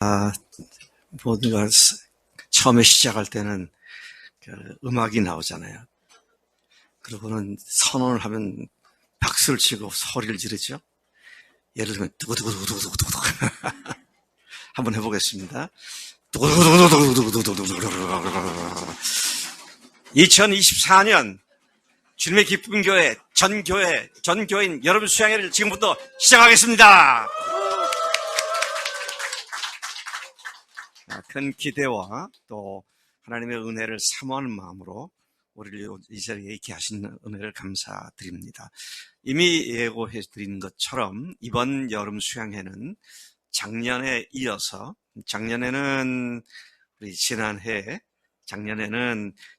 아, 모두가 처음에 시작할 때는 그 음악이 나오잖아요. 그러고는 선언을 하면 박수를 치고 소리를 지르죠. 예를 들면 두구두구두구두구두구 한번 해보겠습니다. 두구두구두구두구두구두구 2024년 주님의 기쁨 교회 전 교인 여러분 수양회를 지금부터 시작하겠습니다. 큰 기대와 또 하나님의 은혜를 사모하는 마음으로 우리를 이 자리에 있게 하신 은혜를 감사드립니다. 이미 예고해 드린 것처럼 이번 여름 수양회는 작년에 이어서 작년에는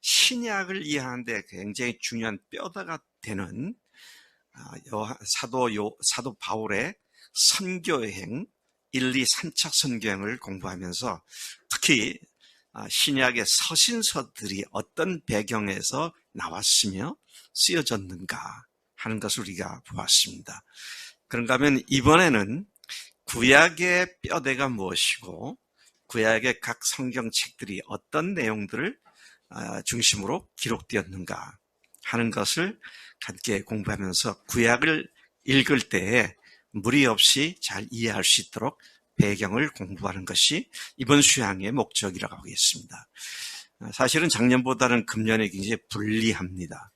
신약을 이해하는데 굉장히 중요한 뼈대가 되는 사도 바울의 선교여행 1, 2, 3차 선교여행을 공부하면서 특히 신약의 서신서들이 어떤 배경에서 나왔으며 쓰여졌는가 하는 것을 우리가 보았습니다. 그런가 하면 이번에는 구약의 뼈대가 무엇이고 구약의 각 성경책들이 어떤 내용들을 중심으로 기록되었는가 하는 것을 함께 공부하면서 구약을 읽을 때에 무리 없이 잘 이해할 수 있도록 배경을 공부하는 것이 이번 수양의 목적이라고 하겠습니다. 사실은 작년보다는 금년에 굉장히 불리합니다.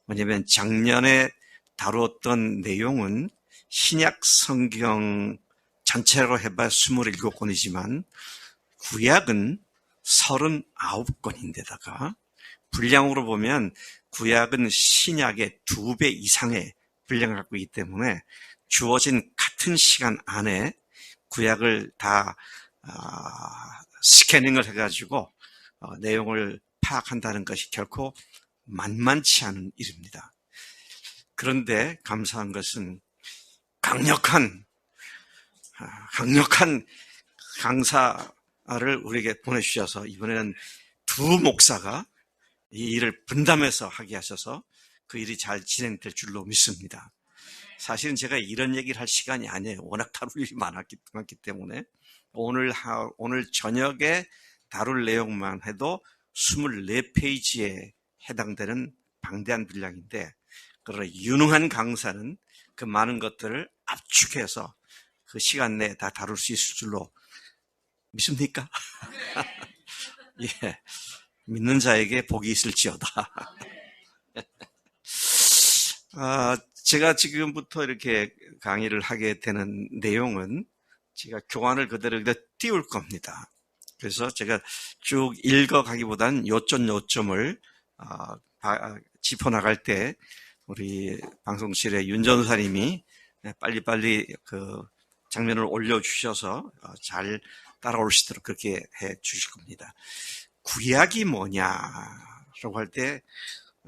왜냐하면 작년에 다루었던 내용은 신약 성경 전체로 해봐야 27권이지만 구약은 39권인데다가 분량으로 보면 구약은 신약의 2배 이상의 분량을 갖고 있기 때문에 주어진 같은 시간 안에 구약을 다 스캐닝을 해가지고 내용을 파악한다는 것이 결코 만만치 않은 일입니다. 그런데 감사한 것은 강력한 강사를 우리에게 보내주셔서 이번에는 두 목사가 이 일을 분담해서 하게 하셔서 그 일이 잘 진행될 줄로 믿습니다. 사실은 제가 이런 얘기를 할 시간이 아니에요. 워낙 다룰 일이 많기 때문에 오늘 저녁에 다룰 내용만 해도 24페이지에 해당되는 방대한 분량인데 그러나 유능한 강사는 그 많은 것들을 압축해서 그 시간 내에 다 다룰 수 있을 줄로 믿습니까? 예, 믿는 자에게 복이 있을지어다. 제가 지금부터 이렇게 강의를 하게 되는 내용은 제가 교환을 그대로 띄울 겁니다. 그래서 제가 쭉 읽어가기보다는 요점을 짚어나갈 때 우리 방송실의 윤 전사님이 빨리빨리 그 장면을 올려주셔서 잘 따라올 수 있도록 그렇게 해 주실 겁니다. 구약이 뭐냐라고 할 때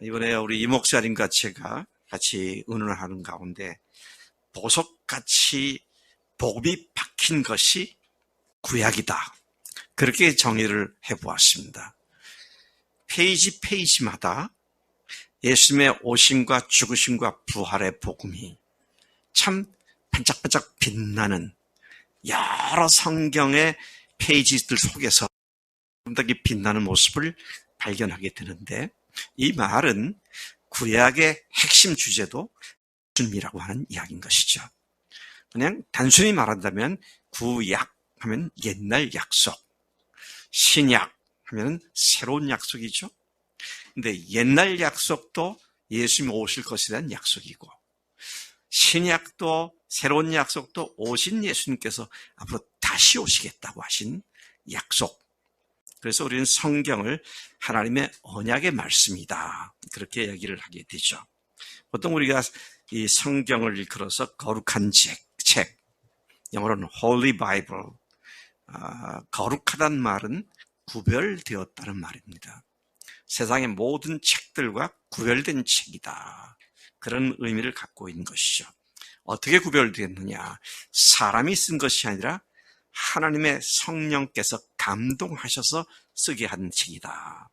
이번에 우리 이 목사님과 제가 같이 의논을 하는 가운데 보석같이 복이 박힌 것이 구약이다. 그렇게 정의를 해보았습니다. 페이지마다 예수님의 오심과 죽으심과 부활의 복음이 참 반짝반짝 빛나는 여러 성경의 페이지들 속에서 더 빛나는 모습을 발견하게 되는데 이 말은 구약의 핵심 주제도 예수님이라고 하는 이야기인 것이죠. 그냥 단순히 말한다면 구약 하면 옛날 약속, 신약 하면 새로운 약속이죠. 근데 옛날 약속도 예수님 오실 것에 대한 약속이고 신약도 새로운 약속도 오신 예수님께서 앞으로 다시 오시겠다고 하신 약속. 그래서 우리는 성경을 하나님의 언약의 말씀이다. 그렇게 얘기를 하게 되죠. 보통 우리가 이 성경을 일컬어서 거룩한 책, 영어로는 Holy Bible. 거룩하다는 말은 구별되었다는 말입니다. 세상의 모든 책들과 구별된 책이다. 그런 의미를 갖고 있는 것이죠. 어떻게 구별되었느냐? 사람이 쓴 것이 아니라 하나님의 성령께서 감동하셔서 쓰게 한 책이다.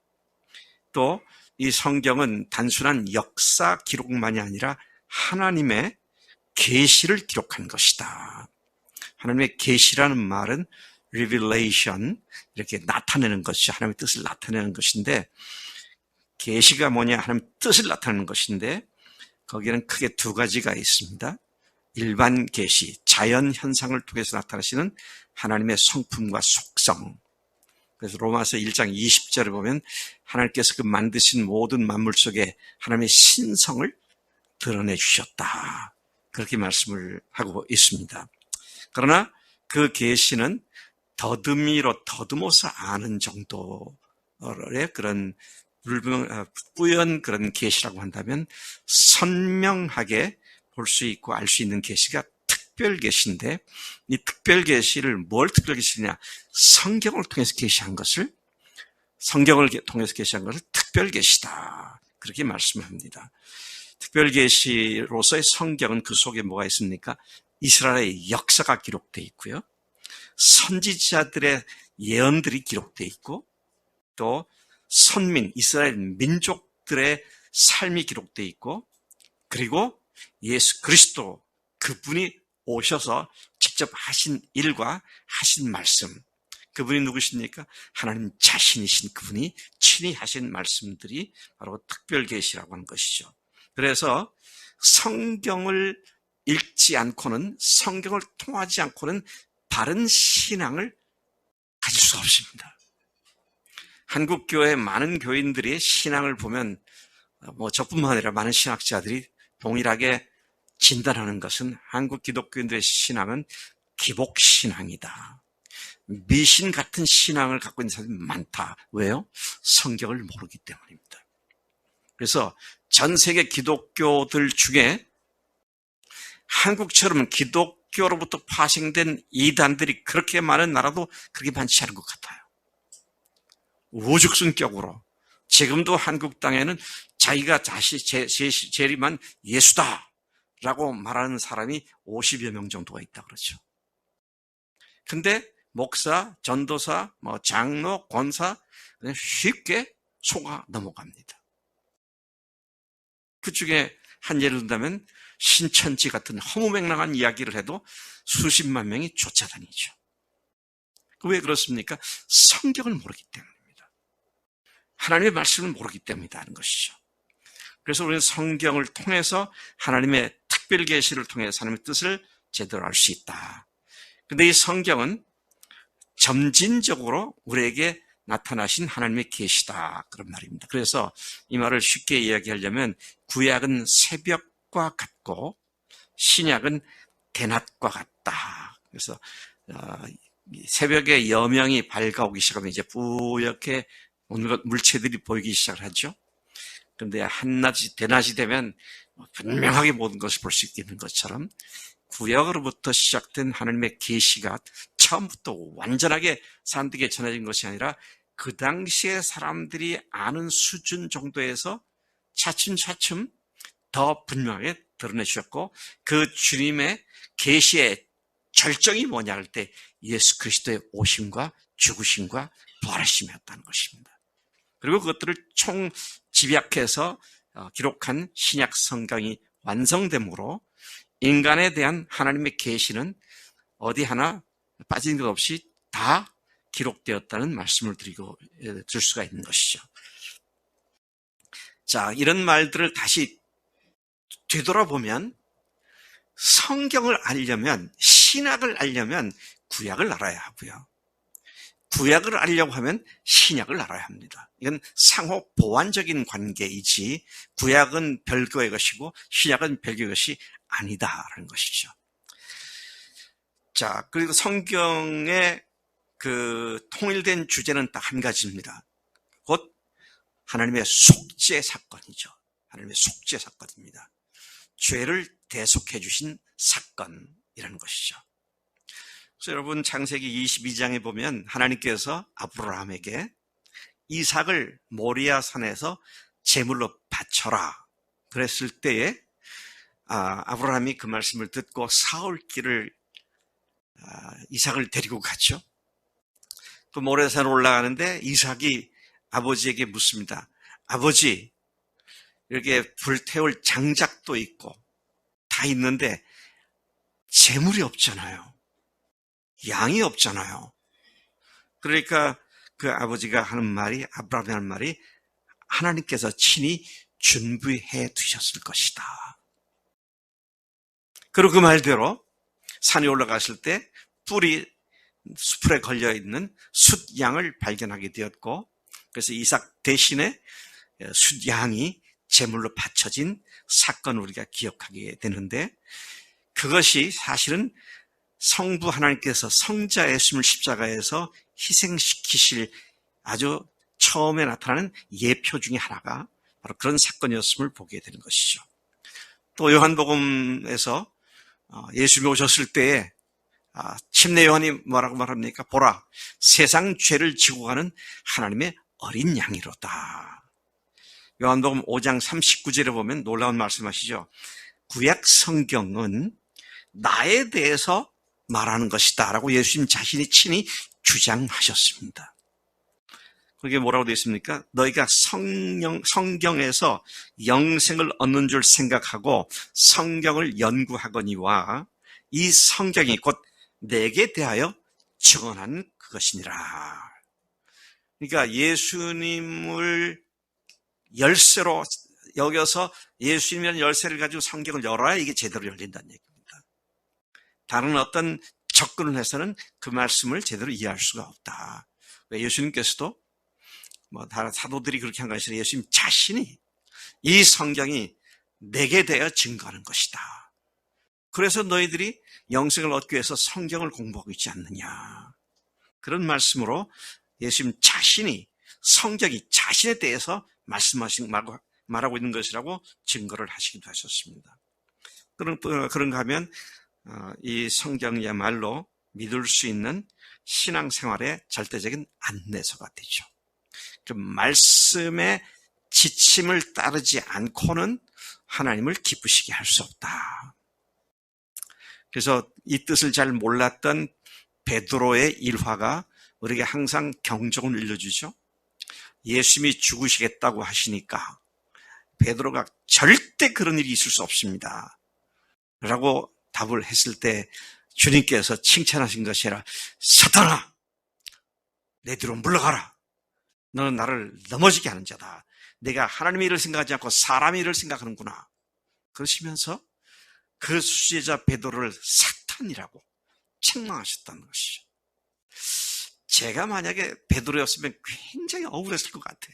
또 이 성경은 단순한 역사 기록만이 아니라 하나님의 계시를 기록한 것이다. 하나님의 계시라는 말은 revelation, 이렇게 나타내는 것이 하나님의 뜻을 나타내는 것인데, 계시가 뭐냐 하나님의 뜻을 나타내는 것인데, 거기에는 크게 두 가지가 있습니다. 일반 계시, 자연 현상을 통해서 나타나시는 하나님의 성품과 속성. 그래서 로마서 1장 20절을 보면 하나님께서 그 만드신 모든 만물 속에 하나님의 신성을 드러내 주셨다. 그렇게 말씀을 하고 있습니다. 그러나 그 계시는 더듬어서 아는 정도의 그런 뿌연 그런 계시라고 한다면, 선명하게 볼 수 있고 알 수 있는 계시가 특별 계시인데, 이 특별 계시를 뭘 특별 계시냐? 성경을 통해서 계시한 것을 특별 계시다. 그렇게 말씀합니다. 특별 계시로서의 성경은 그 속에 뭐가 있습니까? 이스라엘의 역사가 기록되어 있고요. 선지자들의 예언들이 기록되어 있고, 또 이스라엘 민족들의 삶이 기록되어 있고, 그리고 예수 그리스도 그분이 오셔서 직접 하신 일과 하신 말씀, 그분이 누구십니까? 하나님 자신이신 그분이 친히 하신 말씀들이 바로 특별 계시라고 하는 것이죠. 그래서 성경을 읽지 않고는, 성경을 통하지 않고는 바른 신앙을 가질 수가 없습니다. 한국 교회 많은 교인들이 신앙을 보면 저뿐만 아니라 많은 신학자들이 동일하게 진단하는 것은, 한국 기독교인들의 신앙은 기복신앙이다. 미신 같은 신앙을 갖고 있는 사람이 많다. 왜요? 성경을 모르기 때문입니다. 그래서 전 세계 기독교들 중에 한국처럼 기독교로부터 파생된 이단들이 그렇게 많은 나라도 그렇게 많지 않은 것 같아요. 우죽순격으로 지금도 한국 땅에는 자기가 재림한 예수다라고 말하는 사람이 50여 명 정도가 있다 그러죠. 근데 목사, 전도사, 장로, 권사 그냥 쉽게 속아 넘어갑니다. 그 중에 한 예를 든다면 신천지 같은 허무맹랑한 이야기를 해도 수십만 명이 쫓아다니죠. 왜 그렇습니까? 성경을 모르기 때문입니다. 하나님의 말씀을 모르기 때문이다 하는 것이죠. 그래서 우리는 성경을 통해서 하나님의 특별 계시를 통해서 하나님의 뜻을 제대로 알 수 있다. 그런데 이 성경은 점진적으로 우리에게 나타나신 하나님의 계시다, 그런 말입니다. 그래서 이 말을 쉽게 이야기하려면, 구약은 새벽과 같고 신약은 대낮과 같다. 그래서 새벽에 여명이 밝아오기 시작하면 이제 뿌옇게 온갖 물체들이 보이기 시작을 하죠. 그런데 대낮이 되면 분명하게 모든 것을 볼 수 있는 것처럼, 구약으로부터 시작된 하나님의 계시가 처음부터 완전하게 사람들에게 전해진 것이 아니라 그 당시에 사람들이 아는 수준 정도에서 차츰차츰 더 분명하게 드러내 주셨고, 그 주님의 계시의 절정이 뭐냐 할 때 예수 그리스도의 오심과 죽으심과 부활하심이었다는 것입니다. 그리고 그것들을 총 집약해서 기록한 신약 성경이 완성됨으로 인간에 대한 하나님의 계시는 어디 하나 빠진 것 없이 다 기록되었다는 말씀을 줄 수가 있는 것이죠. 자, 이런 말들을 다시 되돌아보면, 성경을 알려면, 신약을 알려면 구약을 알아야 하고요. 구약을 알려고 하면 신약을 알아야 합니다. 이건 상호 보완적인 관계이지, 구약은 별거의 것이고 신약은 별거의 것이 아니다라는 것이죠. 자, 그리고 성경의 그 통일된 주제는 딱 한 가지입니다. 곧 하나님의 속죄 사건이죠. 하나님의 속죄 사건입니다. 죄를 대속해 주신 사건이라는 것이죠. 그래서 여러분, 창세기 22장에 보면 하나님께서 아브라함에게 이삭을 모리아 산에서 제물로 바쳐라 그랬을 때에 아브라함이 그 말씀을 듣고 사울길을 이삭을 데리고 갔죠. 그 모래산 올라가는데 이삭이 아버지에게 묻습니다. 아버지, 이렇게 불태울 장작도 있고 다 있는데 제물이 없잖아요. 양이 없잖아요. 그러니까 그 아버지가 하는 말이, 아브라함이 하는 말이 하나님께서 친히 준비해 두셨을 것이다. 그리고 그 말대로 산에 올라갔을 때 뿔이 수풀에 걸려있는 숫양을 발견하게 되었고, 그래서 이삭 대신에 숫양이 제물로 바쳐진 사건을 우리가 기억하게 되는데, 그것이 사실은 성부 하나님께서 성자 예수님을 십자가에서 희생시키실 아주 처음에 나타나는 예표 중에 하나가 바로 그런 사건이었음을 보게 되는 것이죠. 또 요한복음에서 예수님이 오셨을 때에 침례 요한이 뭐라고 말합니까? 보라, 세상 죄를 지고 가는 하나님의 어린 양이로다. 요한복음 5장 39절에 보면 놀라운 말씀하시죠. 구약 성경은 나에 대해서 말하는 것이다 라고 예수님 자신이 친히 주장하셨습니다. 그게 뭐라고 되어 있습니까? 너희가 성경에서 영생을 얻는 줄 생각하고 성경을 연구하거니와 이 성경이 곧 내게 대하여 증언하는 그것이니라. 그러니까 예수님을 열쇠로 여겨서 예수님이라는 열쇠를 가지고 성경을 열어야 이게 제대로 열린다는 얘기입니다. 다른 어떤 접근을 해서는 그 말씀을 제대로 이해할 수가 없다. 왜 예수님께서도 다른 사도들이 그렇게 한 것이 아니라 예수님 자신이 이 성경이 내게 대하여 증거하는 것이다. 그래서 너희들이 영생을 얻기 위해서 성경을 공부하고 있지 않느냐. 그런 말씀으로 예수님 자신이 성경이 자신에 대해서 말하고 있는 것이라고 증거를 하시기도 하셨습니다. 그런가 하면 이 성경이야말로 믿을 수 있는 신앙생활의 절대적인 안내서가 되죠. 그 말씀의 지침을 따르지 않고는 하나님을 기쁘시게 할 수 없다. 그래서 이 뜻을 잘 몰랐던 베드로의 일화가 우리에게 항상 경종을 울려주죠. 예수님이 죽으시겠다고 하시니까 베드로가 절대 그런 일이 있을 수 없습니다 라고 답을 했을 때 주님께서 칭찬하신 것이 아니라 사탄아, 내 뒤로 물러가라. 너는 나를 넘어지게 하는 자다. 내가 하나님의 일을 생각하지 않고 사람의 일을 생각하는구나. 그러시면서 그 수제자 베드로를 사탄이라고 책망하셨다는 것이죠. 제가 만약에 베드로였으면 굉장히 억울했을 것 같아.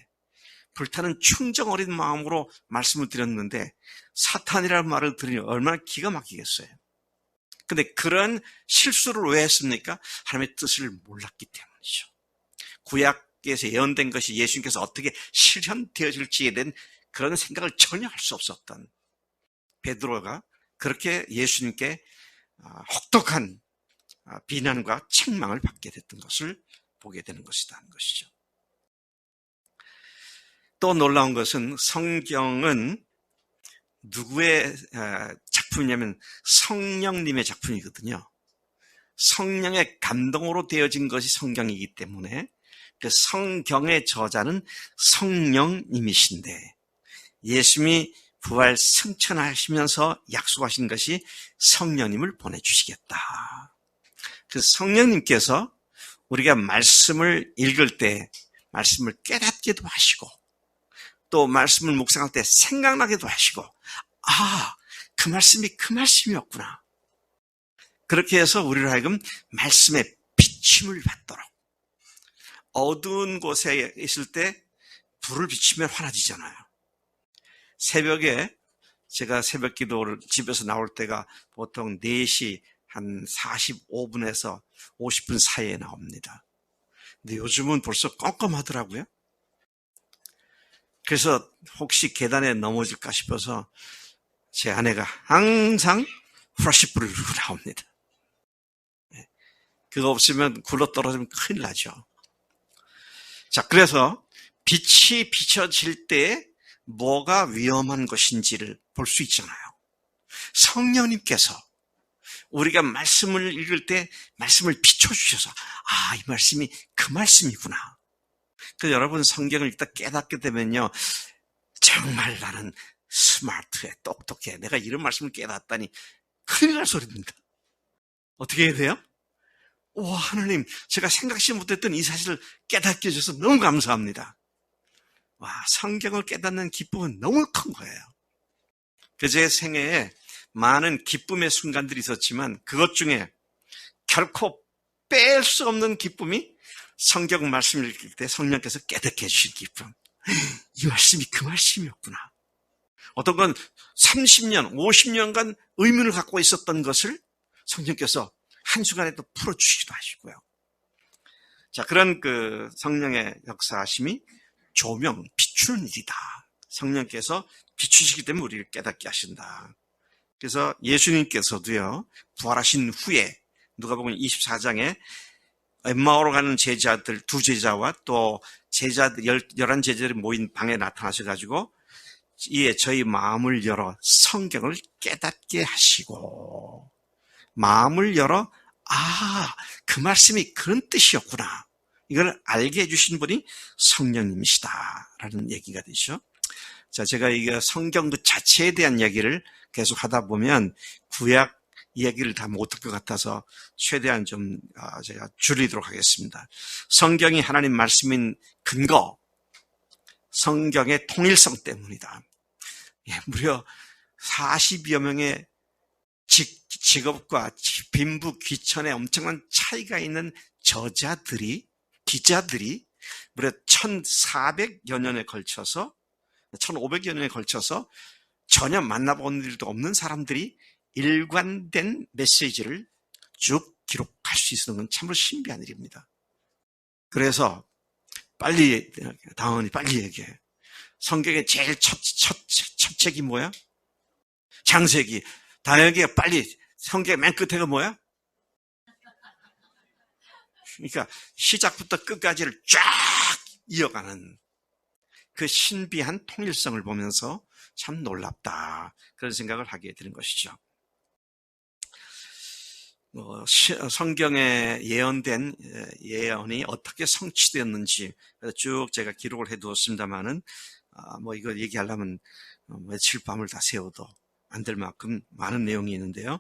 불타는 충정 어린 마음으로 말씀을 드렸는데 사탄이라는 말을 들으니 얼마나 기가 막히겠어요. 근데 그런 실수를 왜 했습니까? 하나님의 뜻을 몰랐기 때문이죠. 구약에서 예언된 것이 예수님께서 어떻게 실현되어질지에 대한 그런 생각을 전혀 할 수 없었던 베드로가 그렇게 예수님께 혹독한 비난과 책망을 받게 됐던 것을 보게 되는 것이다 하는 것이죠. 또 놀라운 것은 성경은 누구의 작품이냐면 성령님의 작품이거든요. 성령의 감동으로 되어진 것이 성경이기 때문에 그 성경의 저자는 성령님이신데 예수님이 부활 승천하시면서 약속하신 것이 성령님을 보내주시겠다. 그 성령님께서 우리가 말씀을 읽을 때 말씀을 깨닫기도 하시고 또 말씀을 묵상할 때 생각나기도 하시고 그 말씀이 그 말씀이었구나. 그렇게 해서 우리를 하여금 말씀의 비침을 받도록 어두운 곳에 있을 때 불을 비치면 환해지잖아요. 새벽에 제가 새벽 기도를 집에서 나올 때가 보통 4시 한 45분에서 50분 사이에 나옵니다. 근데 요즘은 벌써 껌껌하더라고요. 그래서 혹시 계단에 넘어질까 싶어서 제 아내가 항상 프라시불을 들고 나옵니다. 그거 없으면 굴러 떨어지면 큰일 나죠. 자, 그래서 빛이 비춰질 때 뭐가 위험한 것인지를 볼 수 있잖아요. 성령님께서 우리가 말씀을 읽을 때 말씀을 비춰주셔서 이 말씀이 그 말씀이구나. 그래서 여러분 성경을 읽다 깨닫게 되면요. 정말 나는 스마트해, 똑똑해. 내가 이런 말씀을 깨닫다니 큰일 날 소리입니다. 어떻게 해야 돼요? 와, 하나님, 제가 생각지 못했던 이 사실을 깨닫게 해주셔서 너무 감사합니다. 와, 성경을 깨닫는 기쁨은 너무 큰 거예요. 제 생애에 많은 기쁨의 순간들이 있었지만 그것 중에 결코 뺄 수 없는 기쁨이 성경 말씀을 읽을 때 성령께서 깨닫게 해주신 기쁨. 이 말씀이 그 말씀이었구나. 어떤 건 30년, 50년간 의문을 갖고 있었던 것을 성령께서 한순간에 또 풀어주시기도 하시고요. 자, 그런 그 성령의 역사하심이 조명, 비추는 일이다. 성령께서 비추시기 때문에 우리를 깨닫게 하신다. 그래서 예수님께서도요, 부활하신 후에 누가복음 24장에 엠마오로 가는 제자들, 두 제자와 또 제자들, 11제자들이 모인 방에 나타나셔가지고 이에 저희 마음을 열어 성경을 깨닫게 하시고, 마음을 열어 그 말씀이 그런 뜻이었구나, 이걸 알게 해주신 분이 성령님이시다라는 얘기가 되죠. 자, 제가 이게 성경 그 자체에 대한 얘기를 계속 하다 보면 구약 얘기를 다 못할 것 같아서 최대한 좀 제가 줄이도록 하겠습니다. 성경이 하나님 말씀인 근거, 성경의 통일성 때문이다. 무려 40여 명의 직업과 빈부 귀천에 엄청난 차이가 있는 저자들이, 기자들이 무려 1400여 년에 걸쳐서, 1500여 년에 걸쳐서 전혀 만나본 일도 없는 사람들이 일관된 메시지를 쭉 기록할 수 있는 건 참으로 신비한 일입니다. 그래서 빨리 얘기해. 성경의 제일 첫 책이 뭐야? 창세기. 다행히 빨리 성경의 맨 끝에가 뭐야? 그러니까 시작부터 끝까지를 쫙 이어가는 그 신비한 통일성을 보면서 참 놀랍다, 그런 생각을 하게 되는 것이죠. 성경에 예언된 예언이 어떻게 성취되었는지 쭉 제가 기록을 해두었습니다만은 이거 얘기하려면 며칠 밤을 다 새워도 안 될 만큼 많은 내용이 있는데요.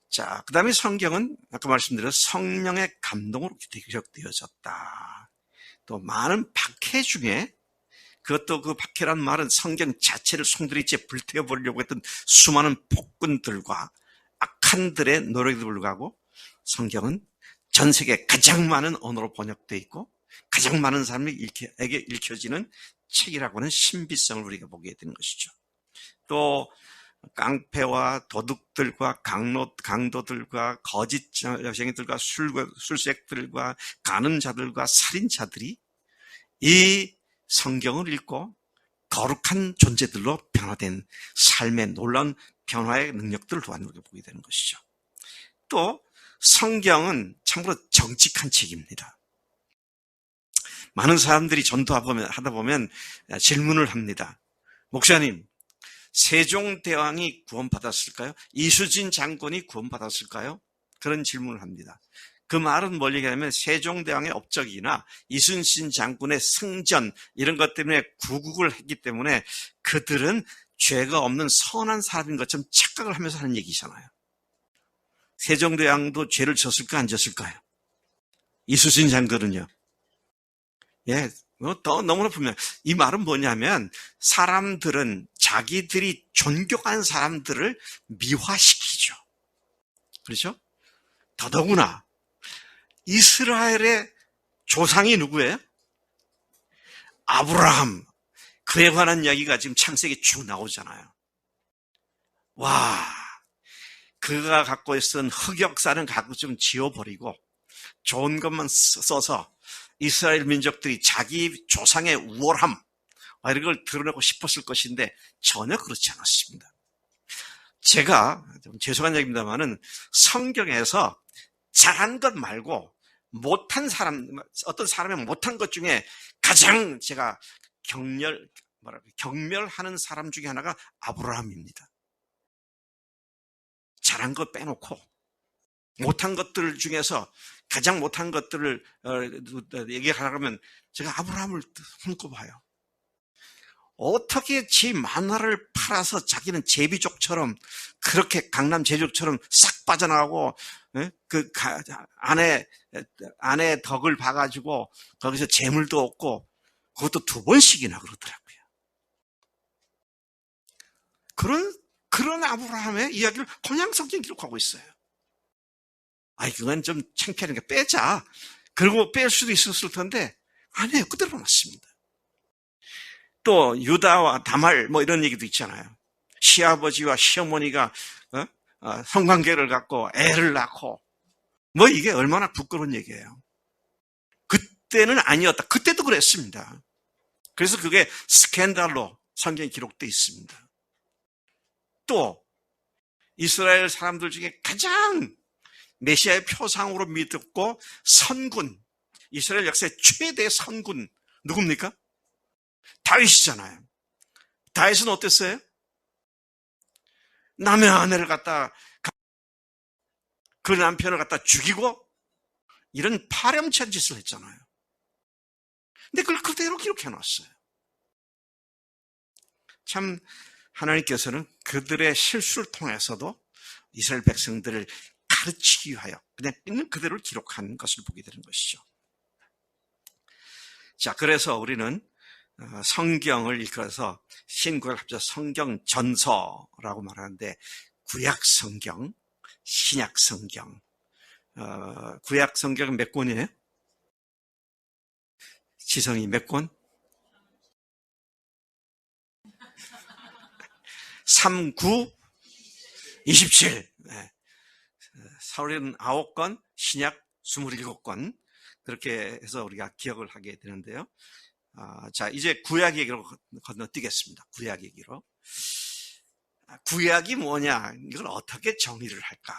자, 그 다음에 성경은 아까 말씀드린 성령의 감동으로 기록되어졌다. 또 많은 박해 중에, 그것도 그 박해란 말은 성경 자체를 송두리째 불태워버리려고 했던 수많은 폭군들과 악한들의 노력에도 불구하고 성경은 전 세계 가장 많은 언어로 번역되어 있고 가장 많은 사람에게 읽혀지는 책이라고 하는 신비성을 우리가 보게 되는 것이죠. 또 깡패와 도둑들과 강도들과 거짓 여생이들과 술색들과 가는 자들과 살인자들이 이 성경을 읽고 거룩한 존재들로 변화된 삶의 놀라운 변화의 능력들을 또한 우리가 보게 되는 것이죠. 또 성경은 참으로 정직한 책입니다. 많은 사람들이 전도하다 보면 질문을 합니다. 목사님, 세종대왕이 구원받았을까요? 이수진 장군이 구원받았을까요? 그런 질문을 합니다. 그 말은 뭘 얘기하냐면 세종대왕의 업적이나 이순신 장군의 승전, 이런 것 때문에 구국을 했기 때문에 그들은 죄가 없는 선한 사람인 것처럼 착각을 하면서 하는 얘기잖아요. 세종대왕도 죄를 졌을까 안 졌을까요? 이수신 장군은요? 너무나 분명. 이 말은 뭐냐면 사람들은 자기들이 존경하는 사람들을 미화시키죠. 그렇죠? 더더구나 이스라엘의 조상이 누구예요? 아브라함. 그에 관한 이야기가 지금 창세기에 쭉 나오잖아요. 와, 그가 갖고 있었던 흑역사는 갖고 좀 지워버리고 좋은 것만 써서 이스라엘 민족들이 자기 조상의 우월함, 이런 걸 드러내고 싶었을 것인데 전혀 그렇지 않았습니다. 제가 좀 죄송한 얘기입니다만은 성경에서 잘한 것 말고 못한 사람, 어떤 사람이 못한 것 중에 가장 제가 경멸하는 사람 중에 하나가 아브라함입니다. 잘한 것 빼놓고 못한 것들 중에서 가장 못한 것들을 얘기하려면 제가 아브라함을 손꼽아요. 어떻게 지 만화를 팔아서 자기는 제비족처럼 그렇게 강남 제비족처럼 싹 빠져나가고 그 아내 덕을 봐가지고 거기서 재물도 얻고 그것도 2번씩이나 그러더라고요. 그런 아브라함의 이야기를 그냥 성경에 기록하고 있어요. 아이, 그건 좀 창피하니까 빼자. 그리고 뺄 수도 있었을 텐데, 안 해요. 그대로 놨습니다. 또, 유다와 다말, 뭐 이런 얘기도 있잖아요. 시아버지와 시어머니가, 성관계를 갖고 애를 낳고, 뭐 이게 얼마나 부끄러운 얘기예요. 그때는 아니었다. 그때도 그랬습니다. 그래서 그게 스캔들로 성경에 기록되어 있습니다. 또, 이스라엘 사람들 중에 가장 메시아의 표상으로 믿었고 선군, 이스라엘 역사의 최대 선군 누굽니까? 다윗이잖아요. 다윗은 어땠어요? 남의 아내를 갖다 그 남편을 갖다 죽이고 이런 파렴치한 짓을 했잖아요. 근데 그걸 그대로 기록해놨어요. 참 하나님께서는 그들의 실수를 통해서도 이스라엘 백성들을 가르치기 위하여 그냥 있는 그대로 기록한 것을 보게 되는 것이죠. 자, 그래서 우리는 성경을 읽어서 신구약 합쳐 성경 전서라고 말하는데 구약 성경, 신약 성경. 구약 성경은 몇 권이에요? 지성이 몇 권? 3, 9, 27. 네. 39권, 신약 27권. 그렇게 해서 우리가 기억을 하게 되는데요. 자, 이제 구약 얘기로 건너뛰겠습니다. 구약 얘기로. 구약이 뭐냐? 이걸 어떻게 정의를 할까?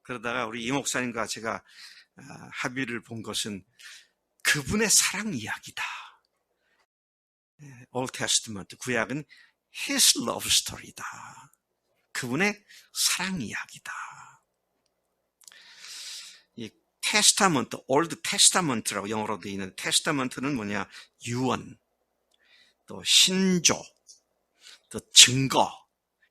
그러다가 우리 이 목사님과 제가 합의를 본 것은 그분의 사랑 이야기다. Old Testament, 구약은 His love story다. 그분의 사랑 이야기다. 이 테스타먼트, 올드 테스타먼트라고 영어로 되어 있는 테스타먼트는 뭐냐? 유언, 또 신조, 또 증거,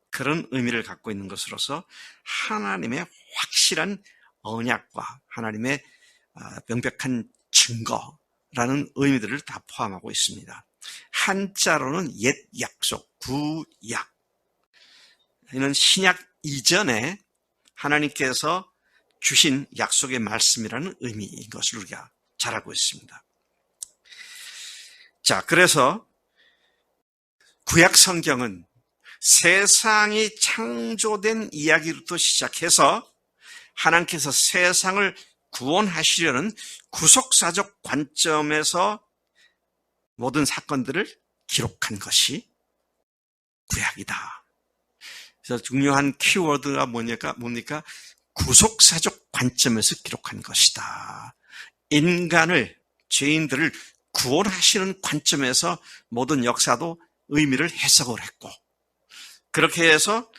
그런 의미를 갖고 있는 것으로서 하나님의 확실한 언약과 하나님의 명백한 증거라는 의미들을 다 포함하고 있습니다. 한자로는 옛 약속, 구약. 이는 신약 이전에 하나님께서 주신 약속의 말씀이라는 의미인 것을 우리가 잘 알고 있습니다. 자, 그래서 구약 성경은 세상이 창조된 이야기부터 시작해서 하나님께서 세상을 구원하시려는 구속사적 관점에서 모든 사건들을 기록한 것이 구약이다. 그래서 중요한 키워드가 뭡니까? 구속사적 관점에서 기록한 것이다. 인간을, 죄인들을 구원하시는 관점에서 모든 역사도 의미를 해석을 했고, 그렇게 해서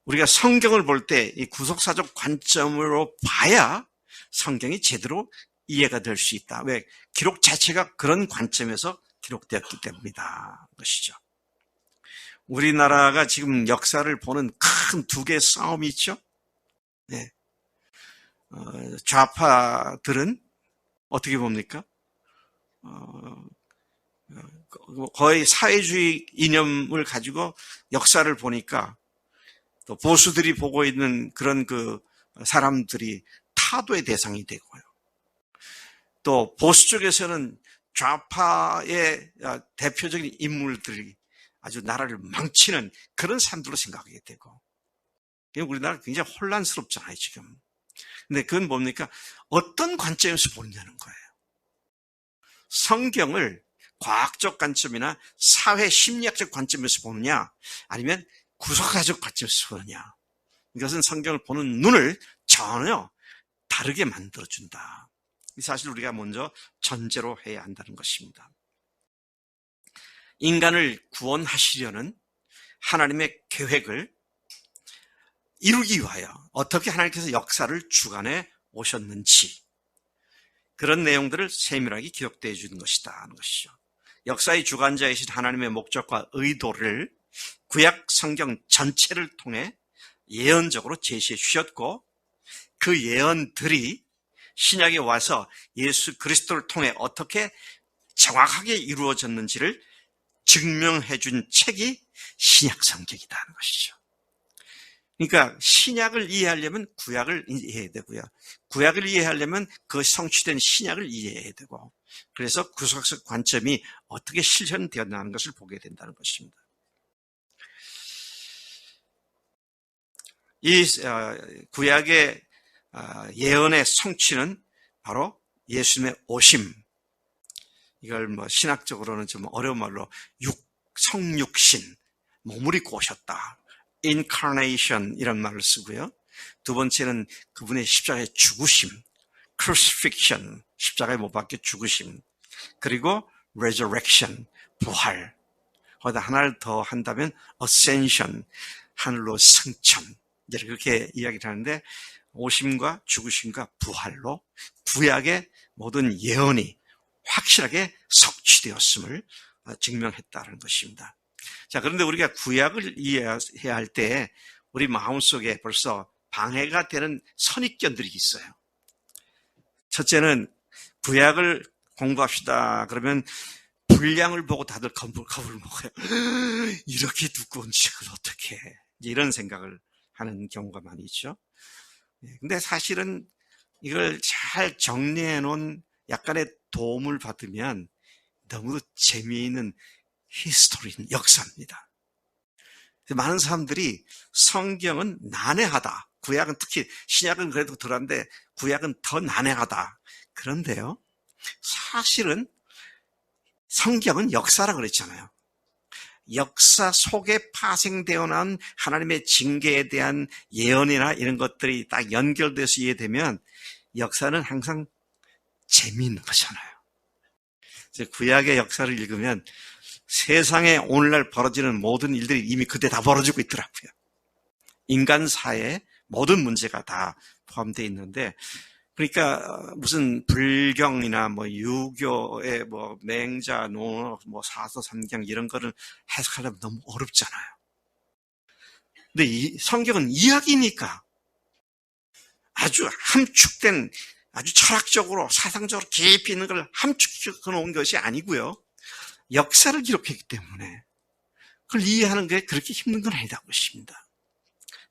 우리가 성경을 볼 때 이 구속사적 관점으로 봐야 성경이 제대로 이해가 될 수 있다. 왜? 기록 자체가 그런 관점에서 기록되었기 때문이다. 것이죠. 우리나라가 지금 역사를 보는 큰 두 개의 싸움이 있죠. 네. 좌파들은 어떻게 봅니까? 거의 사회주의 이념을 가지고 역사를 보니까 또 보수들이 보고 있는 그런 그 사람들이 타도의 대상이 되고요. 또 보수 쪽에서는 좌파의 대표적인 인물들이 아주 나라를 망치는 그런 사람들로 생각하게 되고, 우리나라 굉장히 혼란스럽잖아요, 지금. 근데 그건 뭡니까? 어떤 관점에서 보느냐는 거예요. 성경을 과학적 관점이나 사회 심리학적 관점에서 보느냐, 아니면 구속사적 관점에서 보느냐. 이것은 성경을 보는 눈을 전혀 다르게 만들어준다. 이 사실 우리가 먼저 전제로 해야 한다는 것입니다. 인간을 구원하시려는 하나님의 계획을 이루기 위하여 어떻게 하나님께서 역사를 주관해 오셨는지, 그런 내용들을 세밀하게 기록되어 주는 것이다 하는 것이죠. 역사의 주관자이신 하나님의 목적과 의도를 구약 성경 전체를 통해 예언적으로 제시해 주셨고, 그 예언들이 신약에 와서 예수 그리스도를 통해 어떻게 정확하게 이루어졌는지를 증명해 준 책이 신약 성경이라는 것이죠. 그러니까 신약을 이해하려면 구약을 이해해야 되고요. 구약을 이해하려면 그 성취된 신약을 이해해야 되고, 그래서 구속적 관점이 어떻게 실현되었나는 것을 보게 된다는 것입니다. 이 구약의 예언의 성취는 바로 예수님의 오심, 이걸 신학적으로는 좀 어려운 말로 성육신, 몸을 입고 오셨다, incarnation 이런 말을 쓰고요. 두 번째는 그분의 십자가의 죽으심, crucifixion, 십자가에 못 박혀 죽으심, 그리고 resurrection, 부활. 거기다 하나를 더 한다면 ascension, 하늘로 승천. 이제 그렇게 이야기를 하는데, 오심과 죽으심과 부활로 구약의 모든 예언이 확실하게 성취되었음을 증명했다는 것입니다. 자, 그런데 우리가 구약을 이해해야 할 때 우리 마음속에 벌써 방해가 되는 선입견들이 있어요. 첫째는 구약을 공부합시다 그러면 분량을 보고 다들 겁을 먹어요. 이렇게 두꺼운 책을 어떻게 해? 이런 생각을 하는 경우가 많이 있죠. 근데 사실은 이걸 잘 정리해 놓은 약간의 도움을 받으면 너무도 재미있는 히스토리는 역사입니다. 많은 사람들이 성경은 난해하다, 구약은 특히 신약은 그래도 덜한데 구약은 더 난해하다, 그런데요, 사실은 성경은 역사라 그랬잖아요. 역사 속에 파생되어 나온 하나님의 징계에 대한 예언이나 이런 것들이 딱 연결돼서 이해되면 역사는 항상 재미있는 거잖아요. 구약의 역사를 읽으면 세상에 오늘날 벌어지는 모든 일들이 이미 그때 다 벌어지고 있더라고요. 인간사의 모든 문제가 다 포함되어 있는데, 그러니까 무슨 불경이나 유교의 맹자, 농어, 사서, 삼경 이런 거를 해석하려면 너무 어렵잖아요. 근데 이 성경은 이야기니까 아주 함축된, 아주 철학적으로 사상적으로 깊이 있는 걸 함축시켜 놓은 것이 아니고요, 역사를 기록했기 때문에 그걸 이해하는 게 그렇게 힘든 건 아니다고 싶습니다.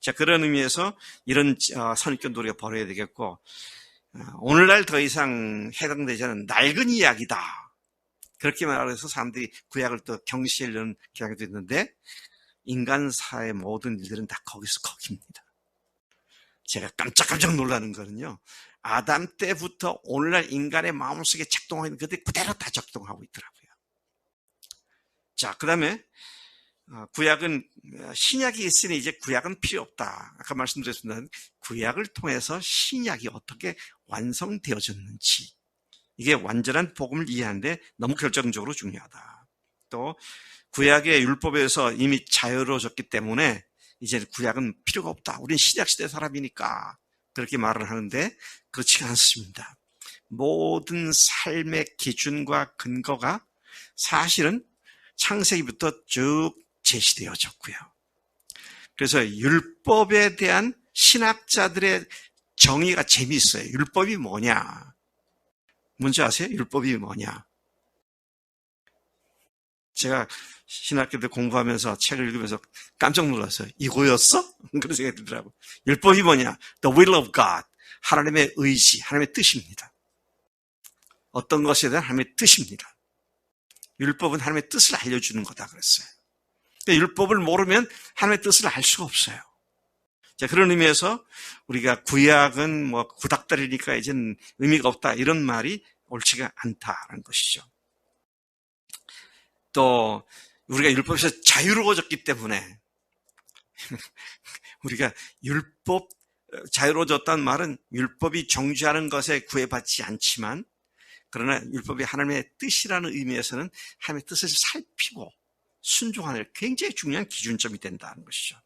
자, 그런 의미에서 이런 선입견도 우리가 버려야 되겠고, 오늘날 더 이상 해당되지 않은 낡은 이야기다, 그렇게 말해서 사람들이 구약을 또 경시하려는 경향도 있는데, 인간사의 모든 일들은 다 거기입니다. 제가 깜짝깜짝 놀라는 거는요, 아담 때부터 오늘날 인간의 마음속에 작동하고 있는 것들이 그대로 다 작동하고 있더라고요. 자, 그 다음에 구약은, 신약이 있으니 이제 구약은 필요 없다. 아까 말씀드렸습니다. 구약을 통해서 신약이 어떻게 완성되어졌는지, 이게 완전한 복음을 이해하는데 너무 결정적으로 중요하다. 또 구약의 율법에서 이미 자유로워졌기 때문에 이제 구약은 필요가 없다, 우린 신약시대 사람이니까, 그렇게 말을 하는데 그렇지 않습니다. 모든 삶의 기준과 근거가 사실은 창세기부터 쭉 제시되어졌고요. 그래서 율법에 대한 신학자들의 정의가 재미있어요. 율법이 뭐냐? 뭔지 아세요? 율법이 뭐냐? 제가 신학교 때 공부하면서 책을 읽으면서 깜짝 놀랐어요. 이거였어? 그런 생각이 들더라고요. 율법이 뭐냐? The will of God. 하나님의 의지, 하나님의 뜻입니다. 어떤 것에 대한 하나님의 뜻입니다. 율법은 하나님의 뜻을 알려주는 거다 그랬어요. 율법을 모르면 하나님의 뜻을 알 수가 없어요. 자, 그런 의미에서 우리가 구약은 구닥다리니까 이제는 의미가 없다, 이런 말이 옳지가 않다라는 것이죠. 또 우리가 율법에서 자유로워졌기 때문에 우리가 율법, 자유로워졌다는 말은 율법이 정죄하는 것에 구애받지 않지만, 그러나 율법이 하나님의 뜻이라는 의미에서는 하나님의 뜻을 살피고 순종하는 굉장히 중요한 기준점이 된다는 것이죠.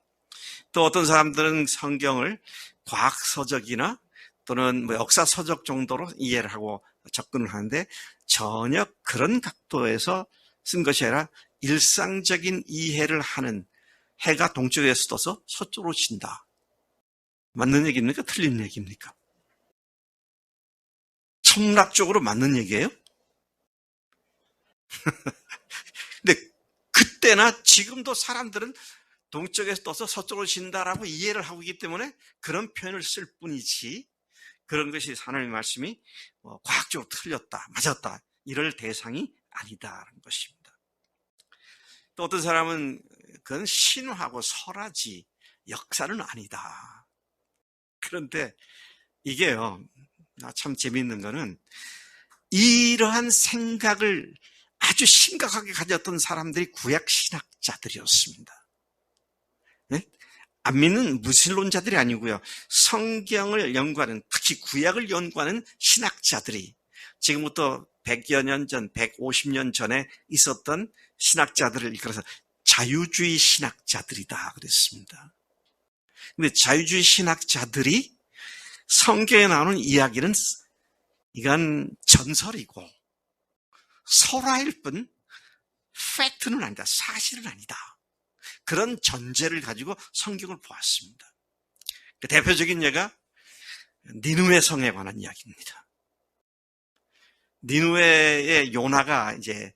또 어떤 사람들은 성경을 과학서적이나 또는 역사서적 정도로 이해를 하고 접근을 하는데, 전혀 그런 각도에서 쓴 것이 아니라 일상적인 이해를 하는 해가 동쪽에서 떠서 서쪽으로 진다. 맞는 얘기입니까? 틀린 얘기입니까? 천문학적으로 맞는 얘기예요? 근데 그때나 지금도 사람들은 동쪽에서 떠서 서쪽으로 진다라고 이해를 하고 있기 때문에 그런 표현을 쓸 뿐이지, 그런 것이 하나님의 말씀이 과학적으로 틀렸다, 맞았다, 이럴 대상이 아니다라는 것입니다. 또 어떤 사람은 그건 신화하고 설화지 역사는 아니다. 그런데 이게요, 참 재미있는 거는 이러한 생각을 아주 심각하게 가졌던 사람들이 구약 신학자들이었습니다. 네? 안 믿는 무신론자들이 아니고요. 성경을 연구하는, 특히 구약을 연구하는 신학자들이 지금부터 100여 년 전, 150년 전에 있었던 신학자들을 이끌어서 자유주의 신학자들이다 그랬습니다. 근데 자유주의 신학자들이 성경에 나오는 이야기는 이건 전설이고 설화일 뿐 팩트는 아니다, 사실은 아니다, 그런 전제를 가지고 성경을 보았습니다. 그 대표적인 예가 니느웨 성에 관한 이야기입니다. 니느웨의 요나가 이제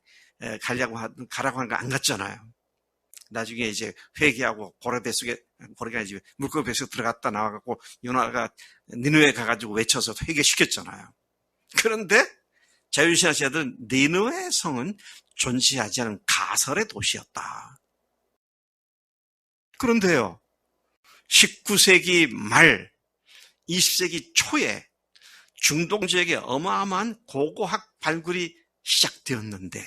가라고 하는 거 안 갔잖아요. 나중에 이제 회개하고 고래가 이제 물고기 뱃속에 들어갔다 나와갖고 요나가 니느웨 가가지고 외쳐서 회개시켰잖아요. 그런데 자유신학자들은 니느웨 성은 존재하지 않은 가설의 도시였다. 그런데요, 19세기 말 20세기 초에 중동 지역에 어마어마한 고고학 발굴이 시작되었는데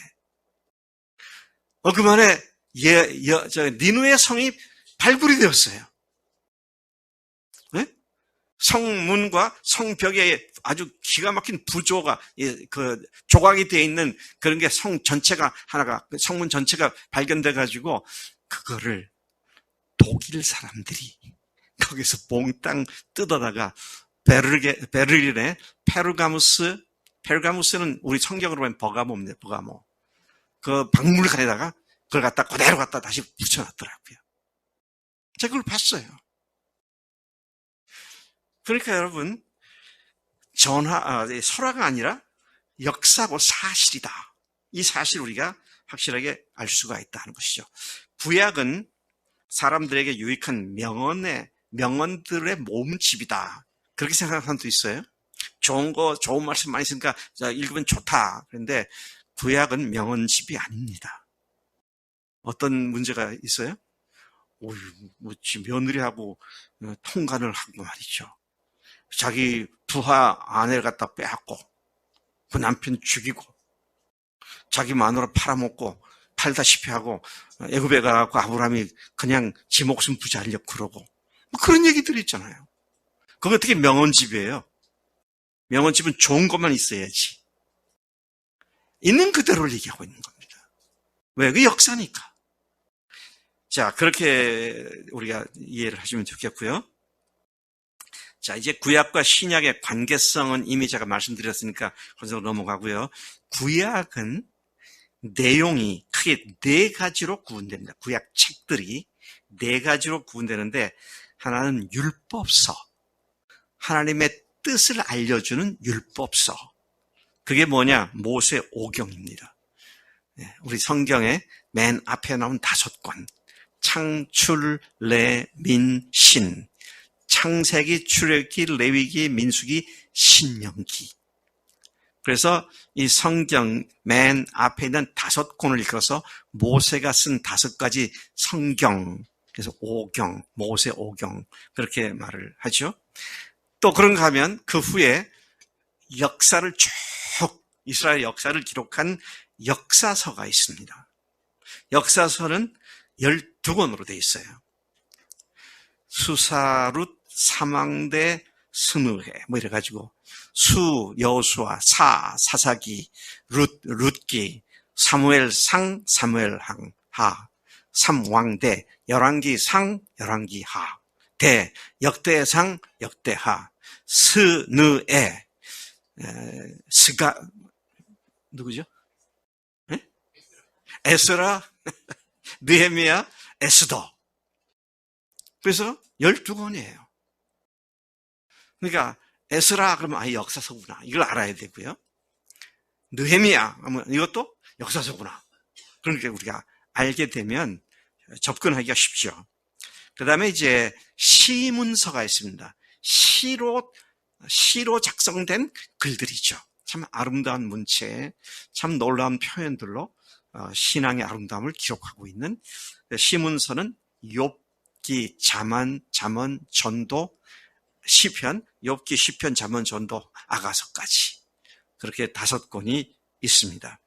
그만에 니느웨 성이 발굴이 되었어요. 네? 성문과 성벽에 아주 기가 막힌 부조가, 그 조각이 되어 있는 그런 게 성 전체가 하나가, 성문 전체가 발견돼 가지고 그거를 독일 사람들이 거기서 몽땅 뜯어다가 베를린의 페르가무스는 우리 성경으로 보면 버가모입니다. 버가모. 그 박물관에다가 그걸 그대로 갖다 다시 붙여놨더라고요. 제가 그걸 봤어요. 그러니까 여러분, 설화가 아니라 역사고 사실이다. 이 사실을 우리가 확실하게 알 수가 있다는 것이죠. 구약은 사람들에게 유익한 명언들의 모음집이다, 그렇게 생각하는 사람도 있어요. 좋은 말씀 많이 있으니까 읽으면 좋다. 그런데 구약은 명언집이 아닙니다. 어떤 문제가 있어요? 며느리하고 통간을 하고 말이죠. 자기 부하 아내를 갖다 빼앗고 그 남편 죽이고 자기 마누라 팔아먹고 팔다시피 하고 애굽에 가고 아브라함이 그냥 지 목숨 부자하려고 그러고 그런 얘기들이 있잖아요. 그거 어떻게 명언집이에요? 명언집은 좋은 것만 있어야지. 있는 그대로를 얘기하고 있는 겁니다. 왜? 그 역사니까. 자, 그렇게 우리가 이해를 하시면 좋겠고요. 자, 이제 구약과 신약의 관계성은 이미 제가 말씀드렸으니까 거기서 넘어가고요. 구약은 내용이 크게 네 가지로 구분됩니다. 구약 책들이 네 가지로 구분되는데, 하나는 율법서, 하나님의 뜻을 알려주는 율법서. 그게 뭐냐? 모세오경입니다. 우리 성경에 맨 앞에 나온 5권. 창출, 레, 민, 신. 창세기, 출애굽기, 레위기, 민수기, 신명기. 그래서 이 성경 맨 앞에 있는 5권을 읽어서 모세가 쓴 5가지 성경, 그래서 오경, 모세오경, 그렇게 말을 하죠. 또 그런가 하면 그 후에 역사를 쭉, 이스라엘 역사를 기록한 역사서가 있습니다. 역사서는 12권으로 되어 있어요. 수사룻, 사망대, 스므해 뭐 이래가지고 수, 여호수아, 사사기, 룻기, 사무엘상, 사무엘항, 하, 삼왕대, 열왕기상, 열왕기하, 대, 역대상, 역대하, 스느에, 스가, 누구죠? 네? 에스라, 느헤미야, 에스더. 그래서 12권이에요. 그러니까 에스라 그러면 역사서구나. 이걸 알아야 되고요. 느헤미야 하면 이것도 역사서구나. 그러니까 우리가 알게 되면 접근하기가 쉽죠. 그 다음에 이제 시문서가 있습니다. 시로 작성된 글들이죠. 참 아름다운 문체, 참 놀라운 표현들로 신앙의 아름다움을 기록하고 있는 시문서는 욥기, 잠언, 전도, 시편, 욥기, 시편, 잠언, 전도, 아가서까지 그렇게 5권이 있습니다.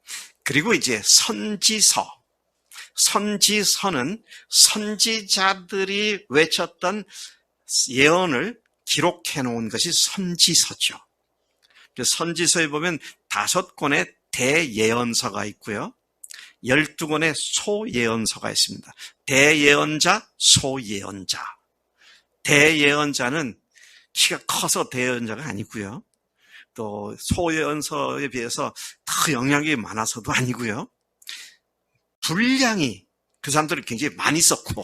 그리고 이제 선지서는 선지자들이 외쳤던 예언을 기록해 놓은 것이 선지서죠. 선지서에 보면 5권의 대예언서가 있고요. 12권의 소예언서가 있습니다. 대예언자, 소예언자. 대예언자는 키가 커서 대예언자가 아니고요. 또 소예언서에 비해서 더 영향이 많아서도 아니고요. 분량이 그 사람들이 굉장히 많이 썼고,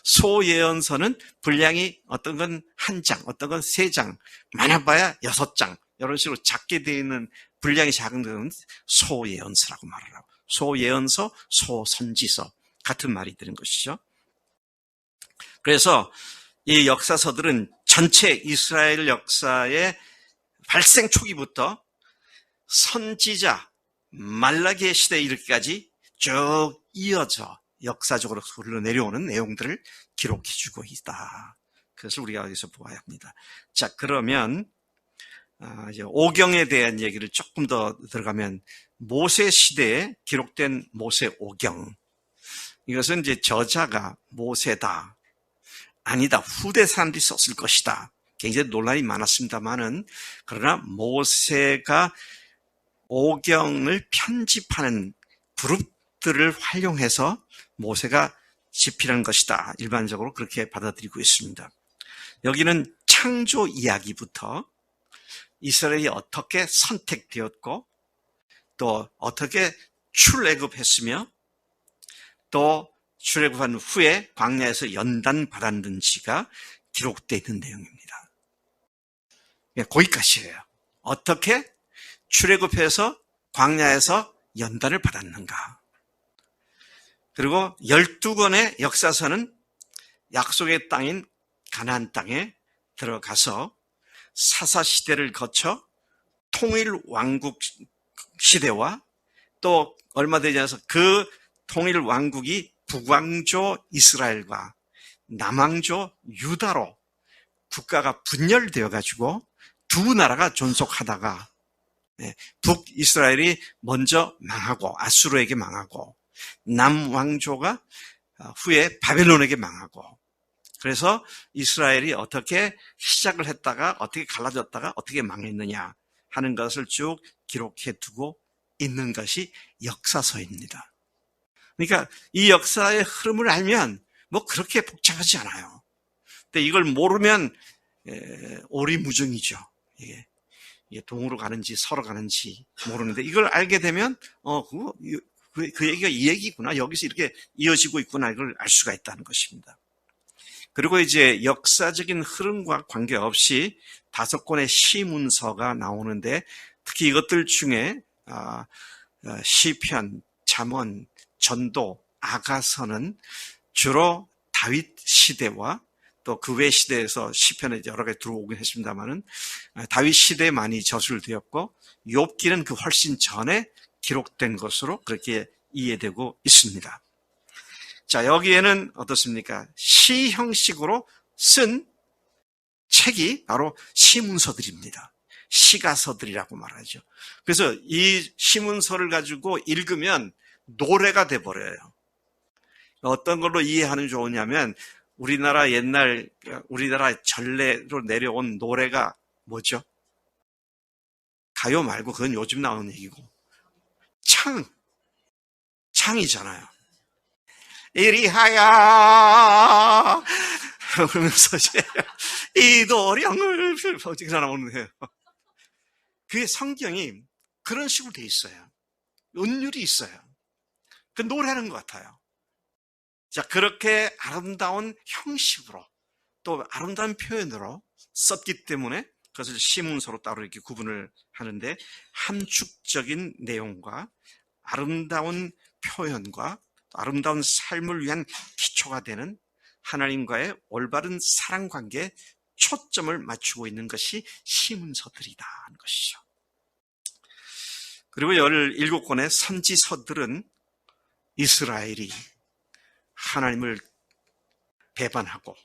소예언서는 분량이 어떤 건 1장, 어떤 건 3장, 많아봐야 6장 이런 식으로 작게 되어 있는 분량이 작은 것은 소예언서라고 말을 하고, 소예언서, 소선지서 같은 말이 되는 것이죠. 그래서 이 역사서들은 전체 이스라엘 역사의 발생 초기부터 선지자 말라기의 시대에 이르기까지 쭉 이어져 역사적으로 흘러내려오는 내용들을 기록해주고 있다. 그것을 우리가 여기서 보아야 합니다. 자, 그러면 이제 오경에 대한 얘기를 조금 더 들어가면, 모세 시대에 기록된 모세 오경, 이것은 이제 저자가 모세다, 아니다, 후대 사람들이 썼을 것이다, 굉장히 논란이 많았습니다만은, 그러나 모세가 오경을 편집하는 그룹들을 활용해서 모세가 집필한 것이다, 일반적으로 그렇게 받아들이고 있습니다. 여기는 창조 이야기부터 이스라엘이 어떻게 선택되었고, 또 어떻게 출애굽했으며, 또 출애굽한 후에 광야에서 연단받았는지가 기록되어 있는 내용입니다. 거기까지예요. 어떻게 출애굽해서 광야에서 연단을 받았는가. 그리고 12권의 역사서는 약속의 땅인 가나안 땅에 들어가서 사사시대를 거쳐 통일왕국 시대와, 또 얼마 되지 않아서 그 통일왕국이 북왕조 이스라엘과 남왕조 유다로 국가가 분열되어 가지고 두 나라가 존속하다가 북이스라엘이 먼저 망하고 아수르에게 망하고, 남왕조가 후에 바벨론에게 망하고, 그래서 이스라엘이 어떻게 시작을 했다가 어떻게 갈라졌다가 어떻게 망했느냐 하는 것을 쭉 기록해 두고 있는 것이 역사서입니다. 그러니까 이 역사의 흐름을 알면 뭐 그렇게 복잡하지 않아요. 근데 이걸 모르면 오리무중이죠. 이게 동으로 가는지 서로 가는지 모르는데, 이걸 알게 되면 그 얘기가 이 얘기구나, 여기서 이렇게 이어지고 있구나, 이걸 알 수가 있다는 것입니다. 그리고 이제 역사적인 흐름과 관계없이 5권의 시문서가 나오는데, 특히 이것들 중에 시편, 잠언, 전도, 아가서는 주로 다윗 시대와 또 그 외 시대에서 시편에 여러 가지 들어오긴 했습니다만은 다윗 시대에 많이 저술되었고, 욥기는 그 훨씬 전에 기록된 것으로 그렇게 이해되고 있습니다. 자, 여기에는 어떻습니까? 시 형식으로 쓴 책이 바로 시문서들입니다. 시가서들이라고 말하죠. 그래서 이 시문서를 가지고 읽으면 노래가 돼버려요. 어떤 걸로 이해하는 좋으냐면, 우리나라 전래로 내려온 노래가 뭐죠? 가요 말고 그건 요즘 나오는 얘기고, 창이잖아요. 이리하야 그러면서 이제 이도령을 어떻게 나오는데요. 그게 성경이 그런 식으로 돼 있어요. 은율이 있어요. 그 노래하는 것 같아요. 자, 그렇게 아름다운 형식으로 또 아름다운 표현으로 썼기 때문에 그것을 시문서로 따로 이렇게 구분을 하는데, 함축적인 내용과 아름다운 표현과 아름다운 삶을 위한 기초가 되는 하나님과의 올바른 사랑 관계에 초점을 맞추고 있는 것이 시문서들이다 하는 것이죠. 그리고 17권의 선지서들은 이스라엘이 하나님을 배반하고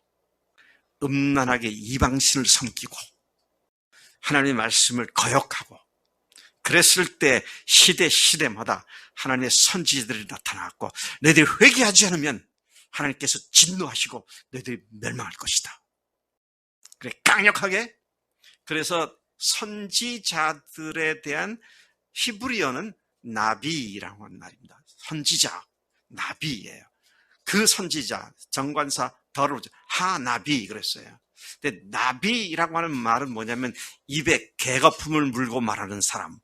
음란하게 이방신을 섬기고 하나님의 말씀을 거역하고 그랬을 때 시대마다 하나님의 선지자들이 나타났고, 너희들이 회개하지 않으면 하나님께서 진노하시고 너희들이 멸망할 것이다. 그래, 강력하게. 그래서 선지자들에 대한 히브리어는 나비라고 하는 말입니다. 선지자, 나비예요. 그 선지자, 정관사 더러 하나비 그랬어요. 근데 나비라고 하는 말은 뭐냐면 입에 개거품을 물고 말하는 사람.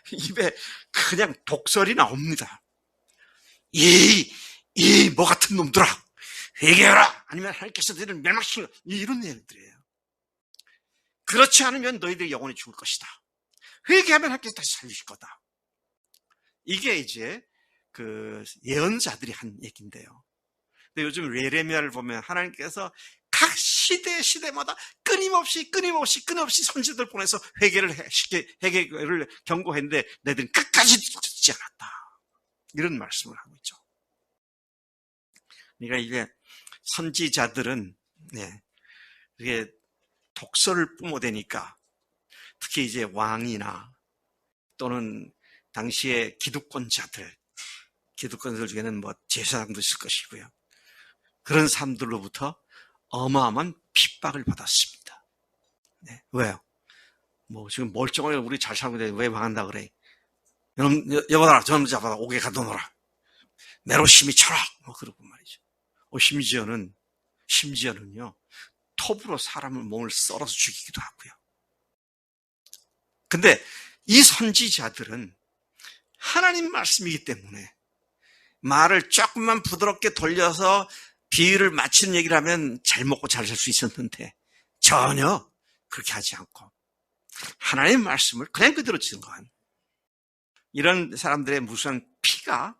입에 그냥 독설이 나옵니다. 이 뭐 같은 놈들아, 회개하라! 아니면 하나님께서 너희를 멸망시키는, 이런 얘기들이에요. 그렇지 않으면 너희들이 영원히 죽을 것이다. 회개하면 하나님께서 다시 살리실 거다. 이게 이제 그 예언자들이 한 얘기인데요. 근데 요즘 예레미야를 보면 하나님께서 각 시대마다 끊임없이 선지자들 보내서 회개를 경고했는데 너희들은 끝까지 듣지 않았다. 이런 말씀을 하고 있죠. 그러니까 이게 선지자들은 이게 독설을 뿜어대니까, 특히 이제 왕이나 또는 당시의 기득권자들 중에는 뭐 제사장도 있을 것이고요. 그런 사람들로부터 어마어마한 핍박을 받았습니다. 네. 왜요? 뭐 지금 멀쩡하게 우리 잘 살고 있는데 왜 망한다 그래? 여보라, 저놈 잡아라, 옥에 가둬놓으라. 매로 심히 쳐라. 뭐 그러고 말이죠. 심지어는요, 톱으로 사람을 몸을 썰어서 죽이기도 하고요. 근데 이 선지자들은 하나님 말씀이기 때문에 말을 조금만 부드럽게 돌려서 비유를 맞추는 얘기를 하면 잘 먹고 잘 살 수 있었는데 전혀 그렇게 하지 않고 하나님의 말씀을 그냥 그대로 증거한 이런 사람들의 무수한 피가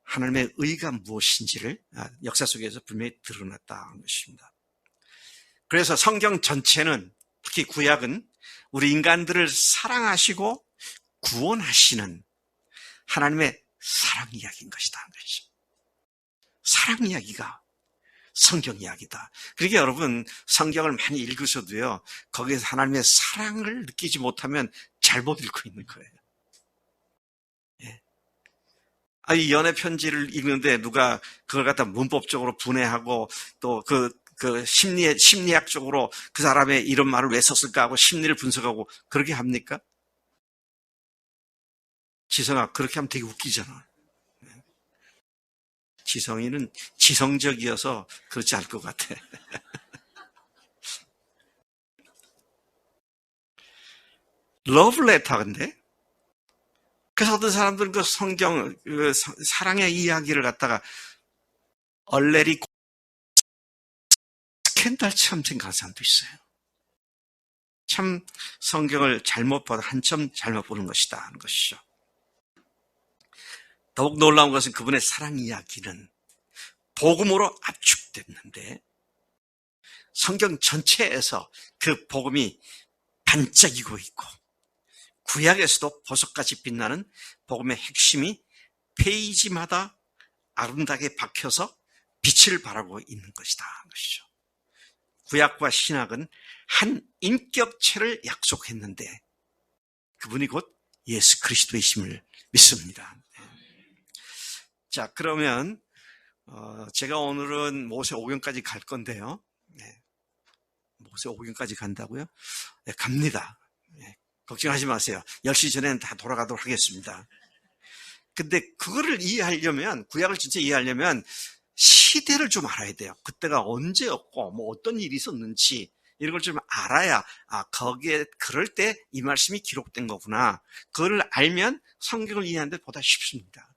하나님의 의가 무엇인지를 역사 속에서 분명히 드러났다는 것입니다. 그래서 성경 전체는, 특히 구약은 우리 인간들을 사랑하시고 구원하시는 하나님의 사랑 이야기인 것이다 하는 것이죠. 사랑 이야기가 성경 이야기다. 그러니까 여러분, 성경을 많이 읽으셔도요, 거기에서 하나님의 사랑을 느끼지 못하면 잘못 읽고 있는 거예요. 이 연애 편지를 읽는데 누가 그걸 갖다 문법적으로 분해하고 또 심리학적으로 그 사람의 이런 말을 왜 썼을까 하고 심리를 분석하고 그렇게 합니까? 지성아, 그렇게 하면 되게 웃기잖아. 지성이는 지성적이어서 그렇지 않을 것 같아. 러브레터인데? 그래서 어떤 사람들은 그 성경, 사랑의 이야기를 갖다가 얼레리 스캔들처럼 생각하는 사람도 있어요. 참 성경을 잘못 봐도 한참 잘못 보는 것이다 하는 것이죠. 더욱 놀라운 것은 그분의 사랑 이야기는 복음으로 압축됐는데 성경 전체에서 그 복음이 반짝이고 있고 구약에서도 보석같이 빛나는 복음의 핵심이 페이지마다 아름답게 박혀서 빛을 발하고 있는 것이다 하는 것이죠. 구약과 신약은 한 인격체를 약속했는데 그분이 곧 예수 그리스도이심을 믿습니다. 자, 그러면 제가 오늘은 모세 오경까지 갈 건데요. 모세 오경까지 간다고요? 네, 갑니다. 걱정하지 마세요. 10시 전에는 다 돌아가도록 하겠습니다. 근데 그거를 이해하려면, 구약을 진짜 이해하려면 시대를 좀 알아야 돼요. 그때가 언제였고 뭐 어떤 일이 있었는지 이런 걸 좀 알아야 거기에 그럴 때 이 말씀이 기록된 거구나. 그걸 알면 성경을 이해하는 데 보다 쉽습니다.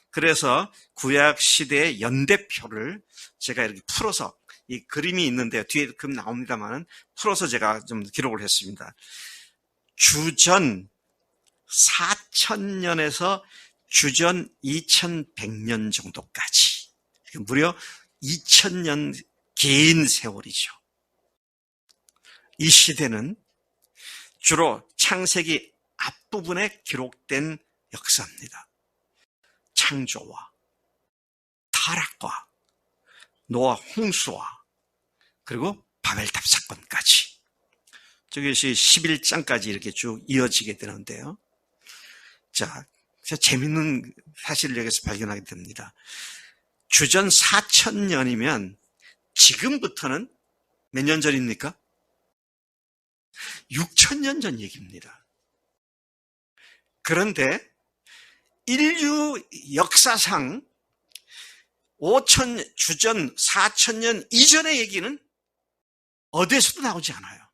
그래서 구약 시대의 연대표를 제가 이렇게 풀어서 이 그림이 있는데요. 뒤에 금 나옵니다만 풀어서 제가 좀 기록을 했습니다. 주전 4000년에서 주전 2100년 정도까지 무려 2000년 긴 세월이죠. 이 시대는 주로 창세기 앞부분에 기록된 역사입니다. 창조와 타락과 노아 홍수와 그리고 바벨탑 사건까지 저것이 11장까지 이렇게 쭉 이어지게 되는데요. 자, 재밌는 사실을 여기서 발견하게 됩니다. 주전 4000년이면 지금부터는 몇 년 전입니까? 6000년 전 얘기입니다. 그런데 인류 역사상 주전 4000년 이전의 얘기는 어디에서도 나오지 않아요.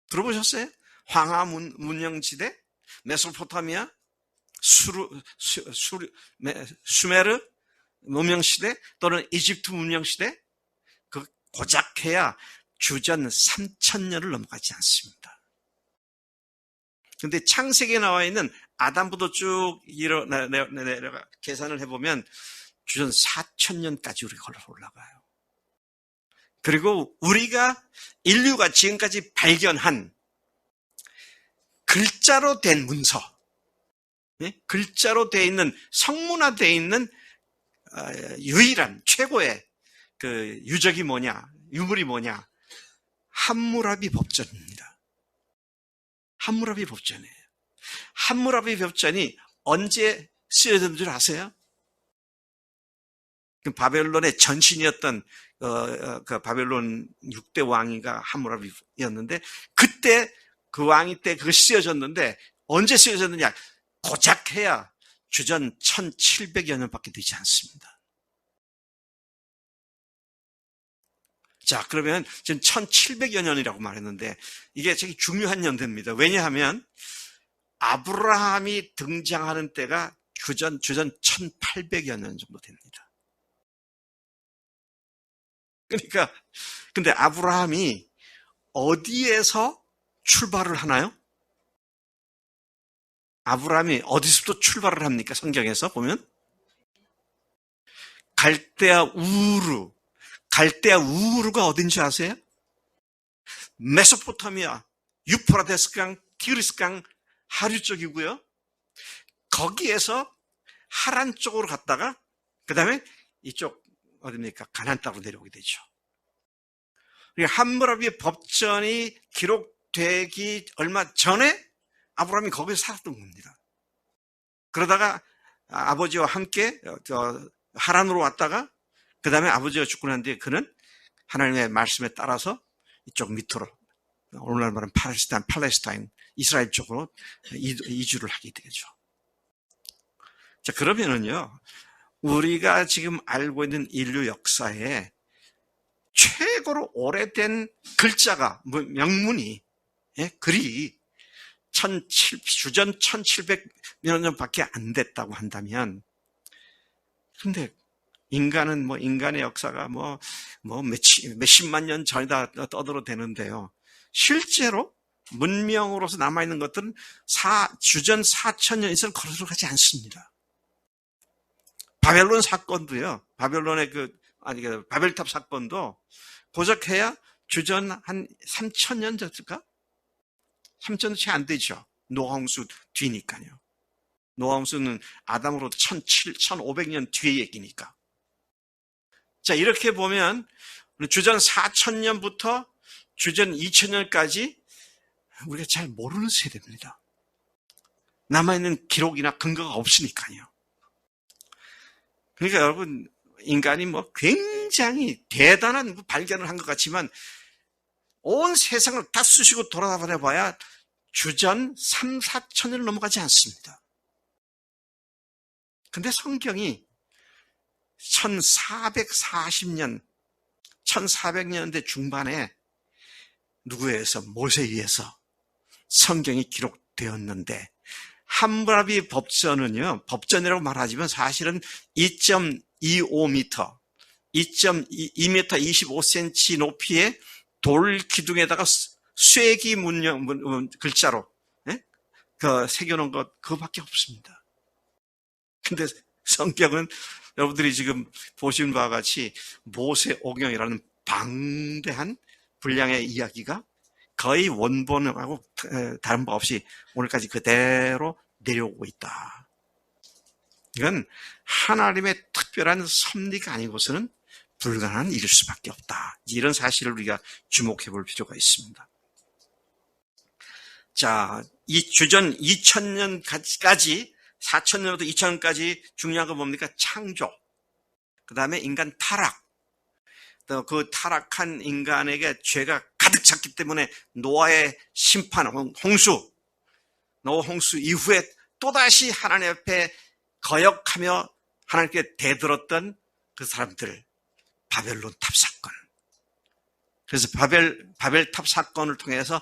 들어보셨어요? 황하 문명지대, 메소포타미아, 수메르 문명시대 또는 이집트 문명시대, 그 고작해야 주전 3000년을 넘어가지 않습니다. 그런데 창세기에 나와 있는 아담부터 쭉 내려가 계산을 해보면 주전 4000년까지 우리가 올라가요. 그리고 우리가 인류가 지금까지 발견한 글자로 된 문서, 글자로 되어 있는 성문화되어 있는 유일한 최고의 그 유적이 뭐냐, 유물이 뭐냐, 함무라비 법전입니다. 함무라비 법전이에요. 함무라비 법전이 언제 쓰여진 줄 아세요? 그 바벨론의 전신이었던 그 바벨론 6대 왕이가 함무라비였는데 그때 그 왕이 때 그거 쓰여졌는데 언제 쓰여졌느냐? 고작 해야 주전 1700여 년밖에 되지 않습니다. 자, 그러면 지금 1700여 년이라고 말했는데 이게 되게 중요한 연대입니다. 왜냐하면 아브라함이 등장하는 때가 주전 1800여 년 정도 됩니다. 그러니까 근데 아브라함이 어디에서 출발을 하나요? 아브라함이 어디서부터 출발을 합니까? 성경에서 보면 갈대아 우르. 갈대아 우르가 어딘지 아세요? 메소포타미아, 유프라데스강, 티그리스강 하류 쪽이고요. 거기에서 하란 쪽으로 갔다가 그 다음에 이쪽 어딥니까? 가나안 땅으로 내려오게 되죠. 함무라비 법전이 기록되기 얼마 전에 아브라함이 거기서 살았던 겁니다. 그러다가 아버지와 함께 하란으로 왔다가 그 다음에 아버지가 죽고 난 뒤에 그는 하나님의 말씀에 따라서 이쪽 밑으로 오늘날 말하는 팔레스타인, 이스라엘 쪽으로 이주를 하게 되죠. 자, 그러면은요, 우리가 지금 알고 있는 인류 역사에 최고로 오래된 글자가, 명문이, 글이 주전 1700여 년밖에 안 됐다고 한다면, 근데 인간은 인간의 역사가 몇십만 년 전이다 떠들어대는데요. 실제로 문명으로서 남아있는 것들은 주전 4000년 이상 걸어들어가지 않습니다. 바벨론 사건도요, 바벨탑 사건도 고작해야 주전 한 3000년 됐을까? 3000년 채 안 되죠. 노아홍수 뒤니까요. 노아홍수는 아담으로 1500년 뒤의 얘기니까. 자, 이렇게 보면 주전 4000년부터 주전 2000년까지 우리가 잘 모르는 세대입니다. 남아있는 기록이나 근거가 없으니까요. 그러니까 여러분, 인간이 굉장히 대단한 발견을 한 것 같지만 온 세상을 다 쑤시고 돌아다녀봐야 주전 3, 4천년을 넘어가지 않습니다. 근데 성경이 1440년, 1400년대 중반에 누구에 의해서? 모세에 의해서 성경이 기록되었는데, 함무라비 법전은요, 법전이라고 말하지만 사실은 2.25m, 2.2m 25cm 높이의 돌 기둥에다가 쇠기 문양 글자로 그 새겨놓은 것 그거밖에 없습니다. 근데 성경은 여러분들이 지금 보신 바와 같이 모세오경이라는 방대한 분량의 이야기가 거의 원본하고 다른 바 없이 오늘까지 그대로 내려오고 있다. 이건 하나님의 특별한 섭리가 아니고서는 불가능한 일일 수밖에 없다. 이런 사실을 우리가 주목해 볼 필요가 있습니다. 자, 이 주전 2000년까지 4000년부터 2000년까지 중요한 건 뭡니까? 창조. 그 다음에 인간 타락. 또 그 타락한 인간에게 죄가 가득 찼기 때문에 노아의 심판, 홍수. 노아 홍수 이후에 또다시 하나님 앞에 거역하며 하나님께 대들었던 그 사람들. 바벨론 탑 사건. 그래서 바벨 탑 사건을 통해서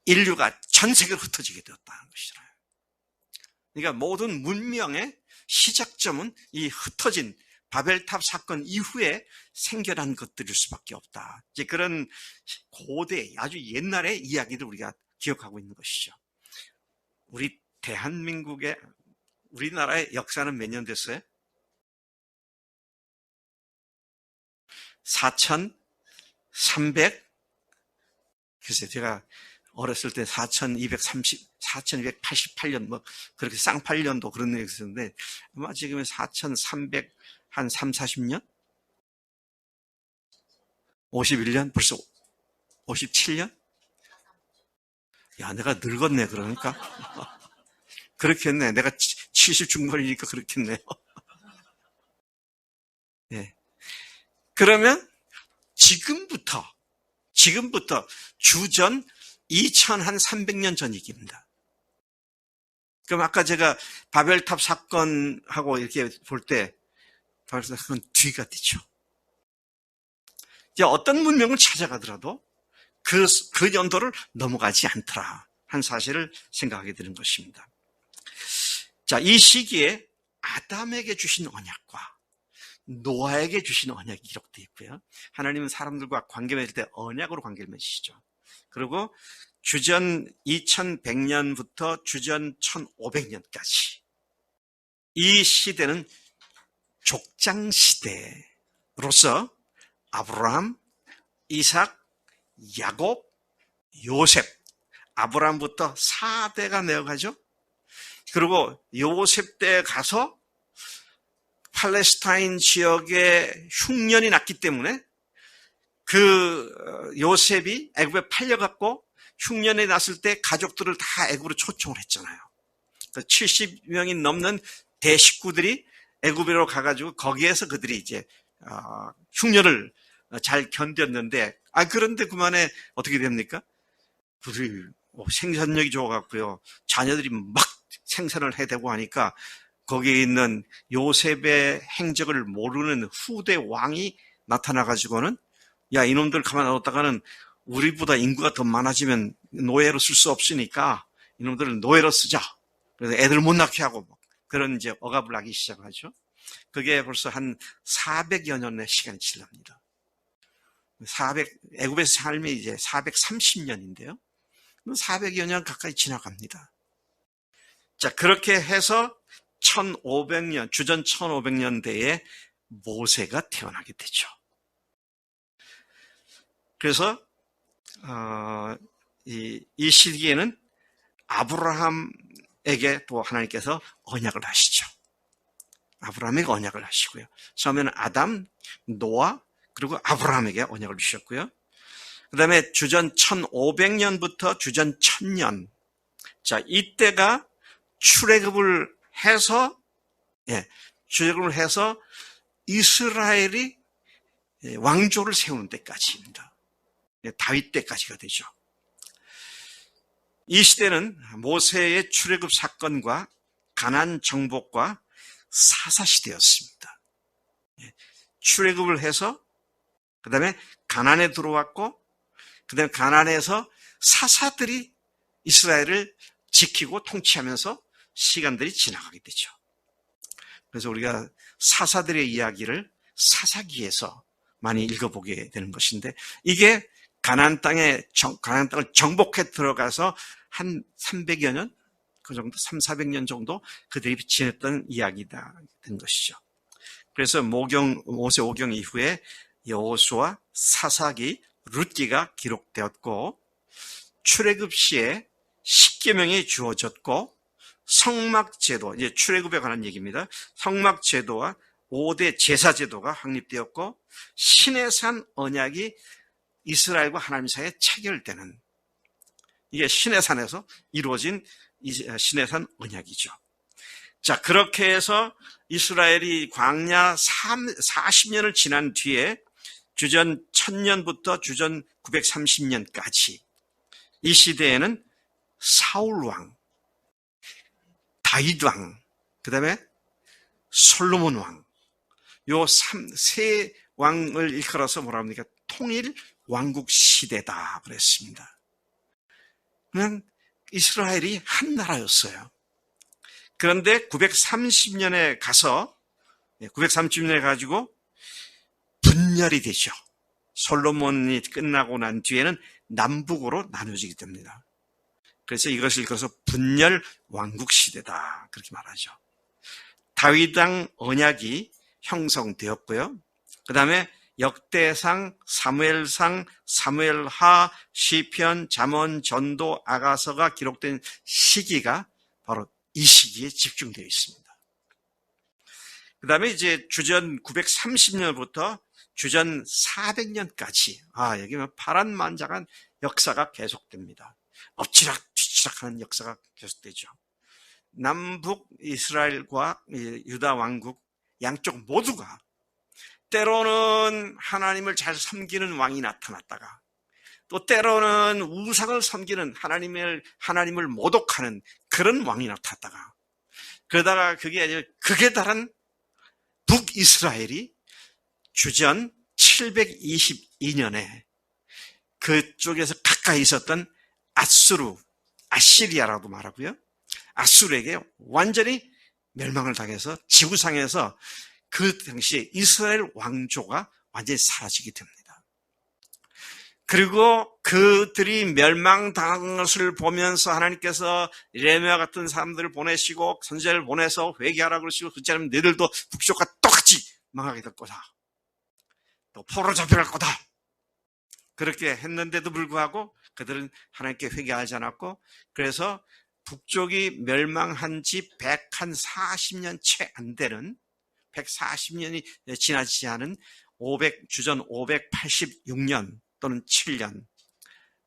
인류가 전 세계로 흩어지게 되었다는 것이잖아요. 그러니까 모든 문명의 시작점은 이 흩어진 바벨탑 사건 이후에 생겨난 것들일 수밖에 없다. 이제 그런 고대, 아주 옛날의 이야기를 우리가 기억하고 있는 것이죠. 우리 대한민국의, 우리나라의 역사는 몇 년 됐어요? 4,300, 글쎄요, 제가 어렸을 때 4,288년, 뭐, 그렇게 쌍팔년도 그런 얘기 있었는데, 아마 지금은 4,300, 한 3, 40년? 51년? 벌써 57년? 야, 내가 늙었네, 그러니까. 그렇겠네. 내가 70 중반이니까 그렇겠네요. 네. 그러면 지금부터 주전 2300년 전 얘기입니다. 그럼 아까 제가 바벨탑 사건하고 이렇게 볼 때 바벨탑 사건 뒤가 되죠. 이제 어떤 문명을 찾아가더라도 그 연도를 넘어가지 않더라 한 사실을 생각하게 되는 것입니다. 자, 이 시기에 아담에게 주신 언약과 노아에게 주신 언약이 기록되어 있고요. 하나님은 사람들과 관계 맺을 때 언약으로 관계를 맺으시죠. 그리고 주전 2100년부터 주전 1500년까지 이 시대는 족장시대로서 아브라함, 이삭, 야곱, 요셉, 아브라함부터 4대가 내어가죠. 그리고 요셉 때 가서 팔레스타인 지역에 흉년이 났기 때문에 그 요셉이 애굽에 팔려갖고 흉년이 났을 때 가족들을 다 애굽으로 초청을 했잖아요. 70명이 넘는 대식구들이 애굽으로 가가지고 거기에서 그들이 이제 흉년을 잘 견뎠는데, 그런데 그만에 어떻게 됩니까? 그들이 생산력이 좋아갖고요, 자녀들이 막 생산을 해대고 하니까 거기에 있는 요셉의 행적을 모르는 후대 왕이 나타나가지고는, 야, 이놈들 가만 놔뒀다가는 우리보다 인구가 더 많아지면 노예로 쓸 수 없으니까 이놈들을 노예로 쓰자. 그래서 애들 못 낳게 하고 그런 이제 억압을 하기 시작하죠. 그게 벌써 한 400여 년의 시간이 지납니다. 애굽에서 삶이 이제 430년인데요. 400여 년 가까이 지나갑니다. 자, 그렇게 해서 1500년, 주전 1500년대에 모세가 태어나게 되죠. 그래서 이 시기에는 아브라함에게 또 하나님께서 언약을 하시죠. 아브라함에게 언약을 하시고요. 처음에는 아담, 노아, 그리고 아브라함에게 언약을 주셨고요. 그 다음에 주전 1500년부터 주전 1000년. 자, 이때가 출애굽을 해서 이스라엘이 왕조를 세우는 때까지입니다. 다윗 때까지가 되죠. 이 시대는 모세의 출애굽 사건과 가나안 정복과 사사 시대였습니다. 출애굽을 해서 그 다음에 가나안에 들어왔고 그다음에 가나안에서 사사들이 이스라엘을 지키고 통치하면서 시간들이 지나가게 되죠. 그래서 우리가 사사들의 이야기를 사사기에서 많이 읽어보게 되는 것인데, 이게 가나안 땅을 정복해 들어가서 한 300여 년, 그 정도, 400년 정도 그들이 지냈던 이야기다 된 것이죠. 그래서 모세 오경 이후에 여호수아, 사사기, 룻기가 기록되었고, 출애굽 시에 십계명이 주어졌고, 성막제도, 이제 출애굽에 관한 얘기입니다. 성막제도와 5대 제사제도가 확립되었고, 시내산 언약이 이스라엘과 하나님 사이에 체결되는, 이게 시내산에서 이루어진 시내산 언약이죠. 자, 그렇게 해서 이스라엘이 광야 40년을 지난 뒤에 주전 1000년부터 주전 930년까지 이 시대에는 사울왕, 다윗왕, 그 다음에 솔로몬왕, 요 세 왕을 일컬어서 뭐라 합니까? 통일 왕국 시대다 그랬습니다. 그냥 이스라엘이 한 나라였어요. 그런데 930년에 가지고 분열이 되죠. 솔로몬이 끝나고 난 뒤에는 남북으로 나눠지게 됩니다. 그래서 이것을 일컬어서 분열 왕국 시대다 그렇게 말하죠. 다윗왕 언약이 형성되었고요. 그 다음에 역대상, 사무엘상, 사무엘하, 시편, 잠언, 전도, 아가서가 기록된 시기가 바로 이 시기에 집중되어 있습니다. 그 다음에 이제 주전 930년부터 주전 400년까지, 여기는 파란만장한 역사가 계속됩니다. 엎치락 뒤치락하는 역사가 계속되죠. 남북 이스라엘과 유다 왕국 양쪽 모두가 때로는 하나님을 잘 섬기는 왕이 나타났다가, 또 때로는 우상을 섬기는 하나님을 모독하는 그런 왕이 나타났다가, 그러다가 그게 아니라 극에 달한 북이스라엘이 주전 722년에 그쪽에서 가까이 있었던 아시리아라고 말하고요. 아수르에게 완전히 멸망을 당해서 지구상에서 그 당시에 이스라엘 왕조가 완전히 사라지게 됩니다. 그리고 그들이 멸망당한 것을 보면서 하나님께서 예레미야 같은 사람들을 보내시고 선지자를 보내서 회개하라 그러시고, 그렇지 않으면 너희들도 북쪽과 똑같이 망하게 될 거다. 또 포로 잡혀갈 거다. 그렇게 했는데도 불구하고 그들은 하나님께 회개하지 않았고, 그래서 북쪽이 멸망한 지 140년 채 안 되는, 140년이 지나지 않은 주전 586년 또는 7년,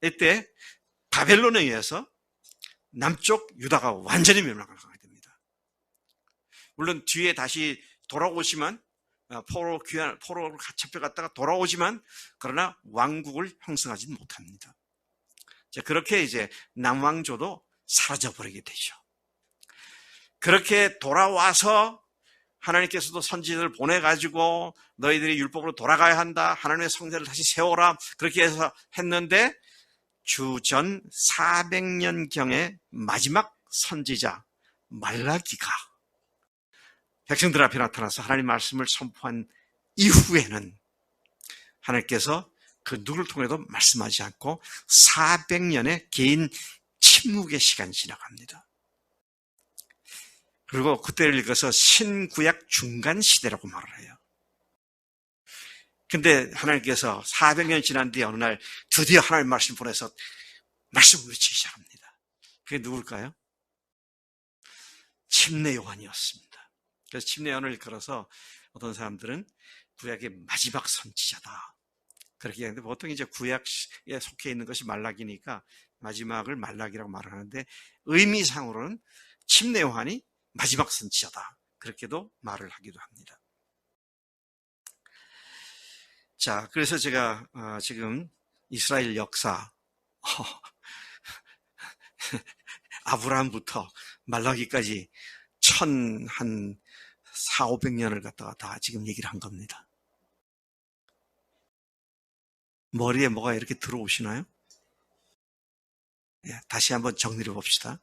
이때 바벨론에 의해서 남쪽 유다가 완전히 멸망을 하게 됩니다. 물론 뒤에 다시 돌아오지만, 포로로 잡혀갔다가 돌아오지만, 그러나 왕국을 형성하지는 못합니다. 자, 그렇게 이제 남왕조도 사라져버리게 되죠. 그렇게 돌아와서 하나님께서도 선지자를 보내가지고 너희들이 율법으로 돌아가야 한다, 하나님의 성전을 다시 세워라, 그렇게 해서 했는데, 주전 400년경의 마지막 선지자 말라기가 백성들 앞에 나타나서 하나님 말씀을 선포한 이후에는 하나님께서 그 누구를 통해도 말씀하지 않고 400년의 개인 침묵의 시간이 지나갑니다. 그리고 그때를 읽어서 신구약 중간 시대라고 말을 해요. 근데 하나님께서 400년 지난 뒤에 어느 날 드디어 하나님 말씀 보내서 말씀을 외치기 시작합니다. 그게 누굴까요? 침례 요한이었습니다. 그래서 침례 요한을 걸어서 어떤 사람들은 구약의 마지막 선지자다 그렇게 얘기하는데, 보통 이제 구약에 속해 있는 것이 말라기니까 마지막을 말라기라고 말을 하는데, 의미상으로는 침례 요한이 마지막 선지자다 그렇게도 말을 하기도 합니다. 자, 그래서 제가 지금 이스라엘 역사 아브라함부터 말라기까지 한 400~500년을 갖다가 다 지금 얘기를 한 겁니다. 머리에 뭐가 이렇게 들어오시나요? 다시 한번 정리를 봅시다.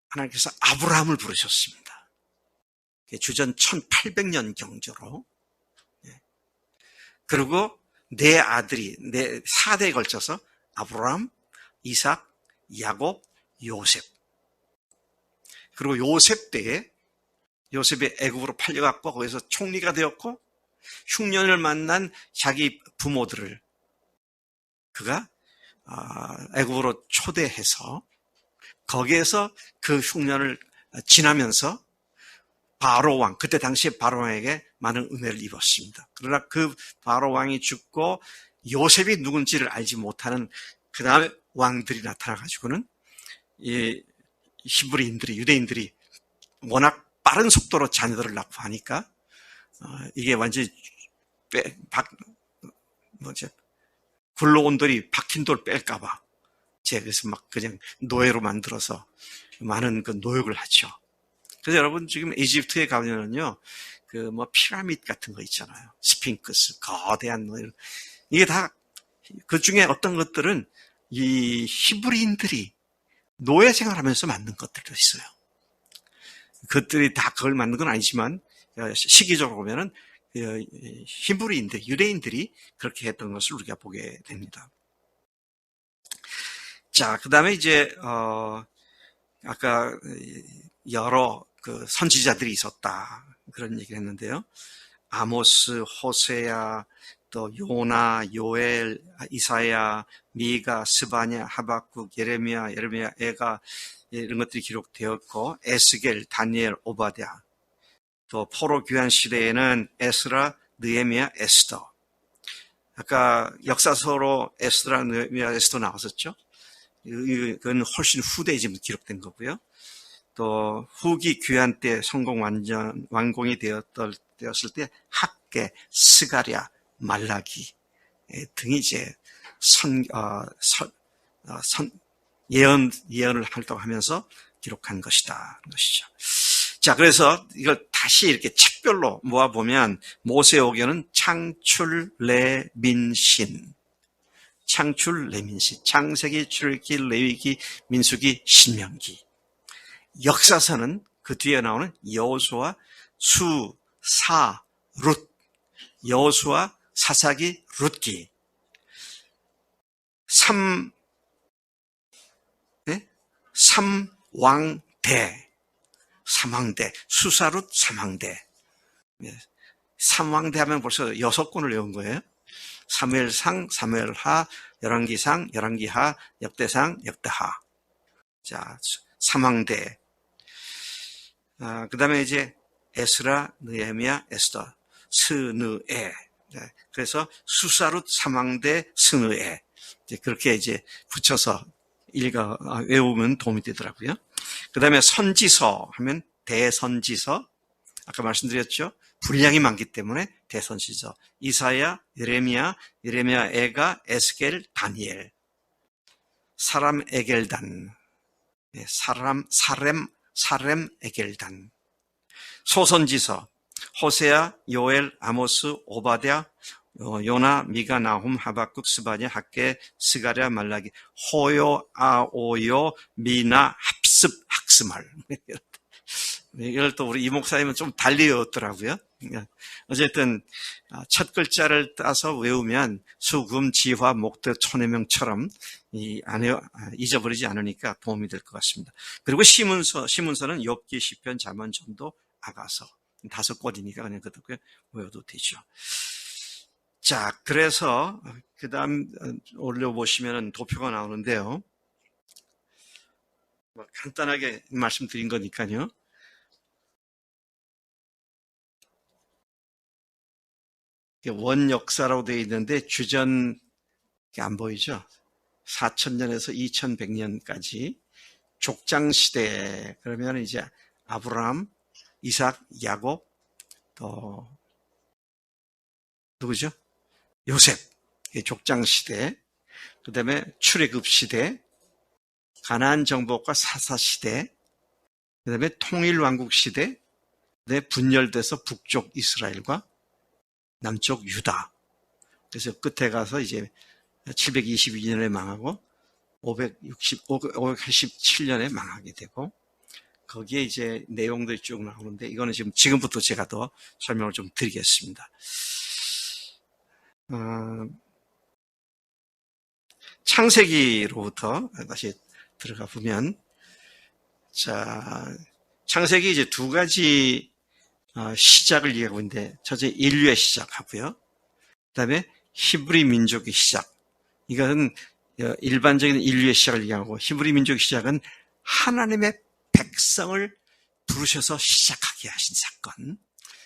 하나님께서 아브라함을 부르셨습니다. 주전 1800년 경조로. 그리고 네 아들이, 네 4대에 걸쳐서 아브라함, 이삭, 야곱, 요셉. 그리고 요셉 때에 요셉이 애굽으로 팔려갔고 거기서 총리가 되었고 흉년을 만난 자기 부모들을 그가 애굽으로 초대해서 거기에서 그 흉년을 지나면서 바로 왕, 그때 당시에 바로 왕에게 많은 은혜를 입었습니다. 그러나 그 바로 왕이 죽고 요셉이 누군지를 알지 못하는 그 다음에 왕들이 나타나가지고는 이 히브리인들이, 유대인들이 워낙 빠른 속도로 자녀들을 낳고 하니까 이게 완전히 굴러온 돌이 박힌 돌 뺄까봐 그래서 막 그냥 노예로 만들어서 많은 그 노역을 하죠. 그래서 여러분 지금 이집트에 가면은요, 그 피라미드 같은 거 있잖아요. 스핑크스, 거대한 이게 다 그 중에 어떤 것들은 이 히브리인들이 노예 생활하면서 만든 것들도 있어요. 그것들이 다 그걸 만든 건 아니지만 시기적으로 보면은 히브리인들, 유대인들이 그렇게 했던 것을 우리가 보게 됩니다. 자, 그 다음에 이제 아까 여러 그 선지자들이 있었다 그런 얘기를 했는데요. 아모스, 호세야, 또 요나, 요엘, 이사야, 미가, 스바냐, 하박국, 예레미야, 에가 이런 것들이 기록되었고 에스겔, 다니엘, 오바댜, 또 포로 귀환 시대에는 에스라, 느헤미야, 에스더. 아까 역사서로 에스라, 느헤미야, 에스더 나왔었죠. 그건 훨씬 후대에 지금 기록된 거고요. 또 후기 귀환 때 성공 완공이 되었을 때 학계, 스가랴, 말라기 등이 이제 예언을 활동하면서 기록한 것이다. 것이죠. 자, 그래서 이걸 다시 이렇게 책별로 모아보면 모세오경은 창출, 레민신, 창출, 레민신, 창세기, 출애굽기, 레위기, 민수기, 신명기. 역사서는 그 뒤에 나오는 여호수아, 수, 사, 룻, 여호수아, 사사기, 룻기. 삼왕대, 수사룻 삼왕대. 삼왕대 하면 벌써 6권을 외운 거예요. 사무엘상, 사무엘하, 열왕기상, 열왕기하, 역대상, 역대하. 자, 삼왕대. 그 다음에 이제 에스라, 느헤미야, 에스더, 스느에. 그래서 수사룻 삼왕대 스느에. 그렇게 이제 붙여서 외우면 도움이 되더라고요. 그 다음에 선지서 하면 대선지서. 아까 말씀드렸죠. 분량이 많기 때문에 대선지서. 이사야, 예레미야, 에가, 에스겔, 다니엘. 사람 에겔단. 사렘 에겔단. 소선지서. 호세야, 요엘, 아모스, 오바댜, 요나, 미가, 나훔, 하박국, 스바냐, 학계, 스가랴, 말라기, 호요, 아오요, 미나, 합습, 학스말. 이걸 또 우리 이 목사님은 좀 달리 외웠더라고요. 어쨌든 첫 글자를 따서 외우면 수금, 지화, 목대, 촌해명처럼 잊어버리지 않으니까 도움이 될 것 같습니다. 그리고 시문서는 욥기, 시편, 잠언, 전도, 아가서 5권이니까 그냥 그렇게 외워도 되죠. 자, 그래서 그 다음 올려보시면 도표가 나오는데요. 간단하게 말씀드린 거니까요. 원역사라고 되어 있는데 주전 안 보이죠? 4000년에서 2100년까지 족장시대. 그러면 이제 아브라함, 이삭, 야곱, 또 누구죠? 요셉. 족장시대. 그 다음에 출애굽시대, 가나안 정복과 사사시대, 그 다음에 통일왕국시대, 그 다음에 분열돼서 북쪽 이스라엘과 남쪽 유다. 그래서 끝에 가서 이제 722년에 망하고 587년에 망하게 되고, 거기에 이제 내용들이 쭉 나오는데, 이거는 지금부터 제가 더 설명을 좀 드리겠습니다. 창세기로부터 다시 들어가 보면, 자, 창세기 이제 두 가지 시작을 얘기하고 있는데, 첫째 인류의 시작하고요. 그 다음에 히브리 민족의 시작. 이것은 일반적인 인류의 시작을 얘기하고, 히브리 민족의 시작은 하나님의 백성을 부르셔서 시작하게 하신 사건.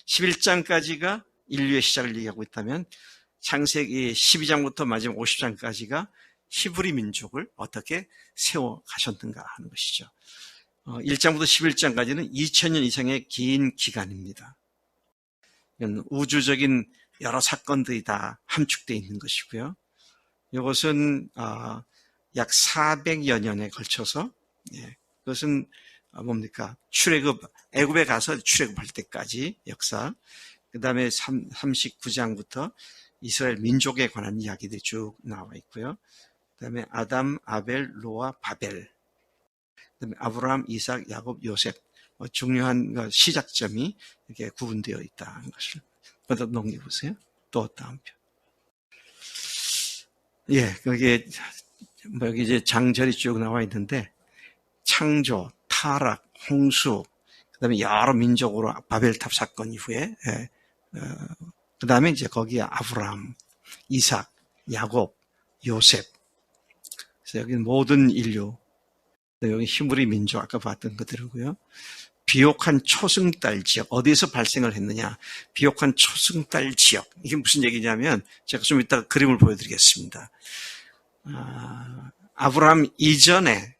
11장까지가 인류의 시작을 얘기하고 있다면, 창세기 12장부터 마지막 50장까지가 히브리 민족을 어떻게 세워 가셨는가 하는 것이죠. 1장부터 11장까지는 2000년 이상의 긴 기간입니다. 이건 우주적인 여러 사건들이 다 함축되어 있는 것이고요. 이것은 약 400여 년에 걸쳐서, 그것은 뭡니까? 애굽에 가서 출애굽할 때까지 역사, 그 다음에 39장부터 이스라엘 민족에 관한 이야기들이 쭉 나와 있고요. 그 다음에 아담, 아벨, 노아, 바벨, 그 다음에 아브라함, 이삭, 야곱, 요셉, 중요한 시작점이 이렇게 구분되어 있다는 것을 먼저 넘겨보세요. 또 다음 편. 거기에 여기 이제 장절이 쭉 나와 있는데, 창조, 타락, 홍수, 그 다음에 여러 민족으로 바벨탑 사건 이후에, 그 다음에 이제 거기에 아브라함, 이삭, 야곱, 요셉. 그래서 여기는 모든 인류, 여기 히브리 민족, 아까 봤던 것들이고요. 비옥한 초승달 지역, 어디에서 발생을 했느냐? 비옥한 초승달 지역. 이게 무슨 얘기냐면, 제가 좀 이따가 그림을 보여드리겠습니다. 아브라함 이전에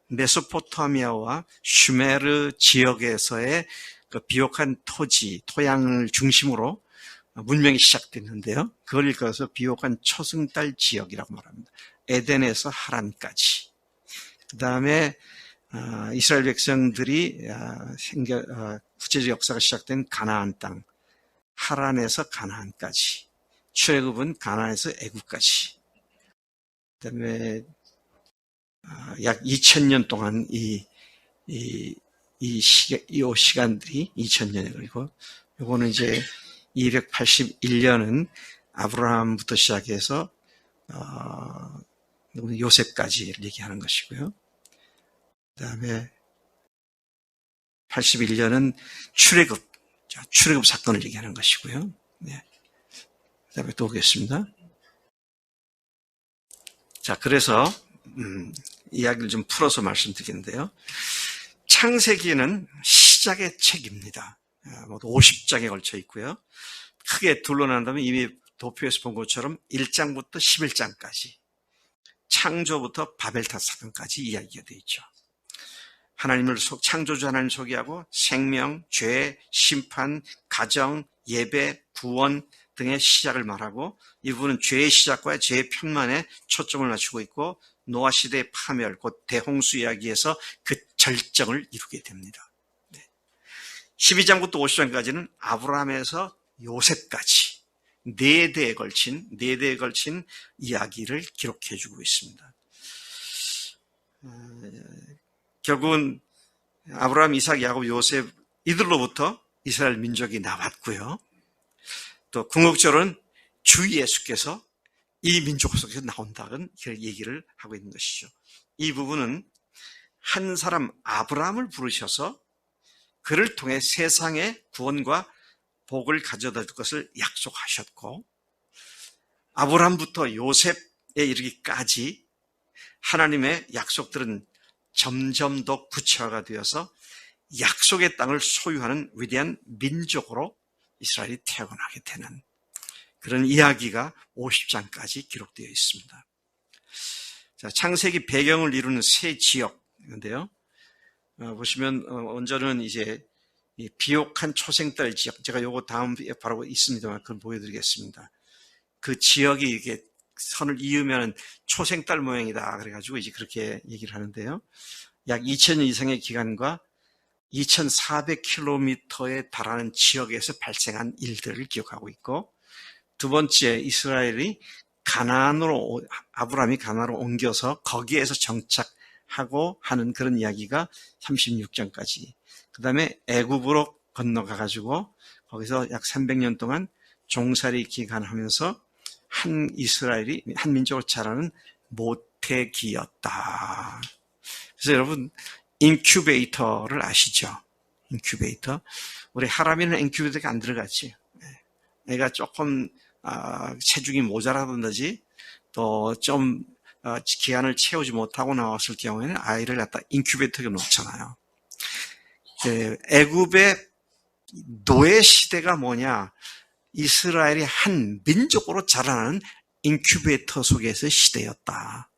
메소포타미아와 슈메르 지역에서의 그 비옥한 토지, 토양을 중심으로 문명이 시작됐는데요. 그걸 일컬어서 비옥한 초승달 지역이라고 말합니다. 에덴에서 하란까지. 그 다음에 이스라엘 백성들이 구체적 역사가 시작된 가나안 땅, 하란에서 가나안까지, 출애굽은 가나안에서 애굽까지. 그 다음에 약 2000년 동안 이 시간들이 2000년에 걸리고, 요거는 이제 281년은 아브라함부터 시작해서 요셉까지를 얘기하는 것이고요. 그 다음에 81년은 출애굽 사건을 얘기하는 것이고요. 네. 그 다음에 또 오겠습니다. 자, 그래서 이야기를 좀 풀어서 말씀드리는데요. 창세기는 시작의 책입니다. 모두 50장에 걸쳐 있고요. 크게 둘러난 다음에 이미 도표에서 본 것처럼 1장부터 11장까지 창조부터 바벨탑 사건까지 이야기가 되어 있죠. 창조주 하나님을 소개하고 생명, 죄, 심판, 가정, 예배, 구원 등의 시작을 말하고, 이 부분은 죄의 시작과 죄의 편만에 초점을 맞추고 있고, 노아 시대의 파멸, 곧 대홍수 이야기에서 그 절정을 이루게 됩니다. 12장부터 50장까지는 아브라함에서 요셉까지 네 대에 걸친 이야기를 기록해주고 있습니다. 결국은 아브라함, 이삭, 야곱, 요셉 이들로부터 이스라엘 민족이 나왔고요. 또 궁극적으로는 주 예수께서 이 민족 속에서 나온다는 얘기를 하고 있는 것이죠. 이 부분은 한 사람 아브라함을 부르셔서 그를 통해 세상의 구원과 복을 가져다 줄 것을 약속하셨고, 아브라함부터 요셉에 이르기까지 하나님의 약속들은 점점 더 구체화가 되어서 약속의 땅을 소유하는 위대한 민족으로 이스라엘이 태어나게 되는 그런 이야기가 50장까지 기록되어 있습니다. 자, 창세기 배경을 이루는 세 지역인데요. 보시면 먼저는 이제 이 비옥한 초생달 지역, 제가 요거 다음에 바로 있습니다만 그걸 보여드리겠습니다. 그 지역이 이렇게 선을 이으면 초생달 모양이다 그래가지고 이제 그렇게 얘기를 하는데요. 약 2000년 이상의 기간과 2400km에 달하는 지역에서 발생한 일들을 기억하고 있고, 두 번째 이스라엘이 아브라함이 가나안으로 옮겨서 거기에서 정착하고 하는 그런 이야기가 36장까지. 그 다음에 애굽으로 건너가가지고 거기서 약 300년 동안 종살이 기간하면서 한 이스라엘이 한 민족으로 자라는 모태기였다. 그래서 여러분 인큐베이터를 아시죠? 인큐베이터. 우리 하람이는 인큐베이터가 안 들어가지. 애가 조금 체중이 모자라든지 또 좀 기한을 채우지 못하고 나왔을 경우에는 아이를 갖다 인큐베이터에 놓잖아요. 애굽의 노예 시대가 뭐냐? 이스라엘이 한 민족으로 자라나는 인큐베이터 속에서의 시대였다.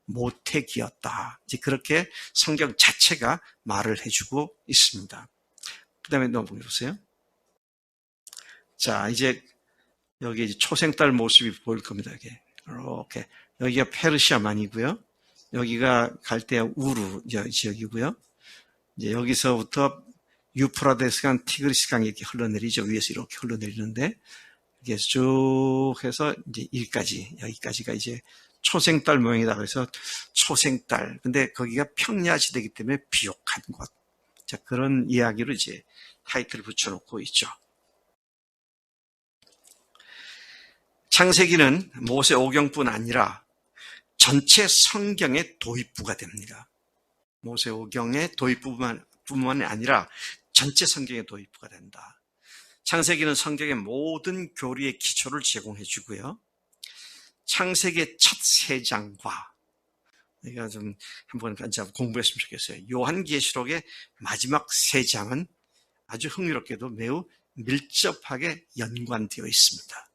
모태기였다. 이제 그렇게 성경 자체가 말을 해주고 있습니다. 그 다음에 넘어보세요. 자, 이제 여기 이제 초생딸 모습이 보일 겁니다. 이렇게 여기가 페르시아만이고요. 여기가 갈대아 우르 지역이고요. 이제 여기서부터 유프라데스강 티그리스 강이 이렇게 흘러내리죠. 위에서 이렇게 흘러내리는데 이게 쭉 해서 이제 여기까지가 이제 초생딸 모양이다. 그래서 초생딸. 근데 거기가 평야지대이기 때문에 비옥한 곳. 자, 그런 이야기로 이제 타이틀을 붙여놓고 있죠. 창세기는 모세 오경뿐 아니라 전체 성경의 도입부가 됩니다. 모세 오경의 도입부만 아니라 전체 성경의 도입부가 된다. 창세기는 성경의 모든 교리의 기초를 제공해 주고요. 창세기의 첫 세 장과 우리가 좀 한번 공부했으면 좋겠어요. 요한계시록의 마지막 세 장은 아주 흥미롭게도 매우 밀접하게 연관되어 있습니다.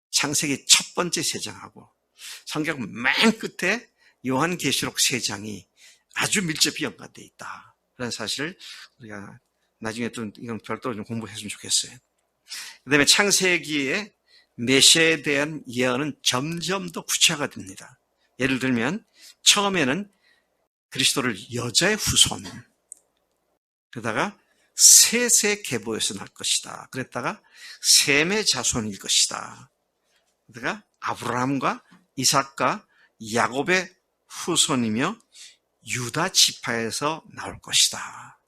창세기 첫 번째 세 장하고 성경 맨 끝에 요한계시록 세 장이 아주 밀접히 연관되어 있다. 그런 사실을 우리가 나중에 또 이건 별도로 좀 공부했으면 좋겠어요. 그 다음에 창세기의 메시아에 대한 예언은 점점 더 구체화가 됩니다. 예를 들면 처음에는 그리스도를 여자의 후손, 그러다가 셋의 계보에서 날 것이다. 그랬다가 셈의 자손일 것이다. 그러다가 아브라함과 이삭과 야곱의 후손이며 유다 지파에서 나올 것이다.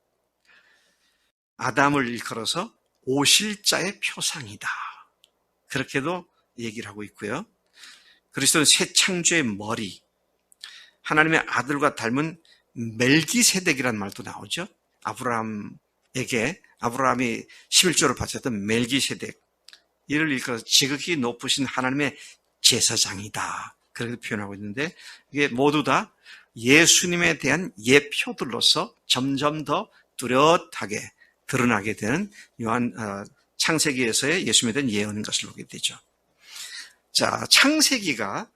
아담을 일컬어서 오실자의 표상이다. 그렇게도 얘기를 하고 있고요. 그리스도는 새 창조의 머리, 하나님의 아들과 닮은 멜기세덱이라는 말도 나오죠. 아브라함이 11조를 바쳤던 멜기세덱, 이를 일컬어서 지극히 높으신 하나님의 제사장이다. 그렇게 표현하고 있는데 이게 모두 다 예수님에 대한 예표들로서 점점 더 뚜렷하게 드러나게 되는 창세기에서의 예수님에 대한 예언인 것을 보게 되죠. 자, 창세기가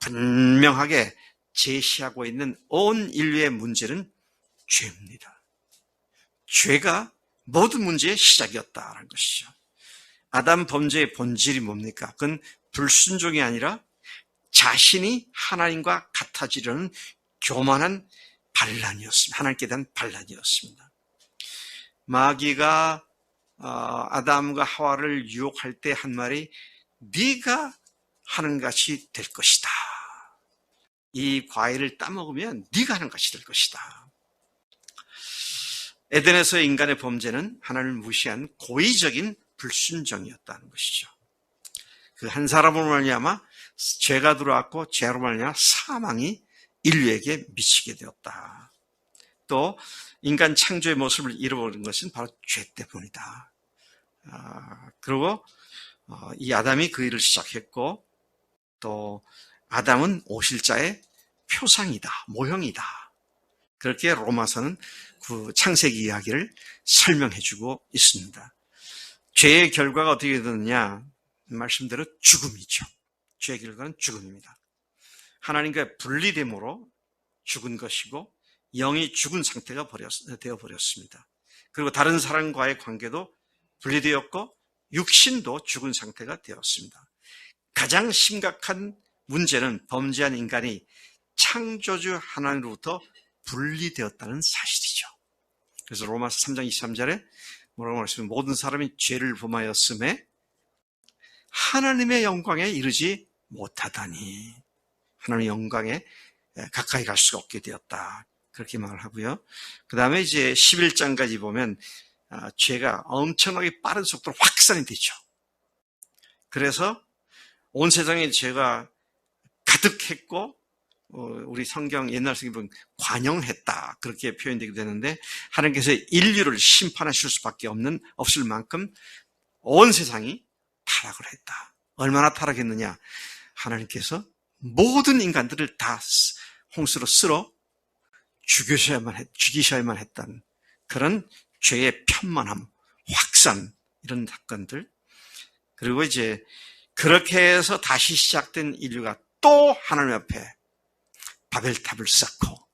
분명하게 제시하고 있는 온 인류의 문제는 죄입니다. 죄가 모든 문제의 시작이었다는 것이죠. 아담 범죄의 본질이 뭡니까? 그건 불순종이 아니라 자신이 하나님과 같아지려는 교만한 반란이었습니다. 하나님께 대한 반란이었습니다. 마귀가 아담과 하와를 유혹할 때 한 말이 네가 하는 것이 될 것이다. 이 과일을 따먹으면 네가 하는 것이 될 것이다. 에덴에서의 인간의 범죄는 하나님을 무시한 고의적인 불순종이었다는 것이죠. 그 한 사람으로 말미암아 죄가 들어왔고 죄로 말미암아 사망이 인류에게 미치게 되었다. 또 인간 창조의 모습을 잃어버린 것은 바로 죄 때문이다. 그리고 이 아담이 그 일을 시작했고 또 아담은 오실자의 표상이다, 모형이다. 그렇게 로마서는 그 창세기 이야기를 설명해주고 있습니다. 죄의 결과가 어떻게 되느냐? 말씀대로 죽음이죠. 죄의 결과는 죽음입니다. 하나님과 분리됨으로 죽은 것이고 영이 죽은 상태가 되어버렸습니다. 그리고 다른 사람과의 관계도 분리되었고 육신도 죽은 상태가 되었습니다. 가장 심각한 문제는 범죄한 인간이 창조주 하나님으로부터 분리되었다는 사실이죠. 그래서 로마서 3장 23절에 뭐라고 말했습니까? 모든 사람이 죄를 범하였음에 하나님의 영광에 이르지 못하다니, 하나님의 영광에 가까이 갈 수가 없게 되었다. 그렇게 말을 하고요. 그 다음에 이제 11장까지 보면 죄가 엄청나게 빠른 속도로 확산이 되죠. 그래서 온 세상에 죄가 가득했고, 우리 성경, 옛날 성경 보면 관영했다, 그렇게 표현되게 되는데, 하나님께서 인류를 심판하실 수밖에 없을 만큼 온 세상이 타락을 했다. 얼마나 타락했느냐? 하나님께서 모든 인간들을 다 홍수로 쓸어 죽이셔야만 했던 그런 죄의 편만함, 확산, 이런 사건들. 그리고 이제 그렇게 해서 다시 시작된 인류가 또 하나님 앞에 바벨탑을 쌓고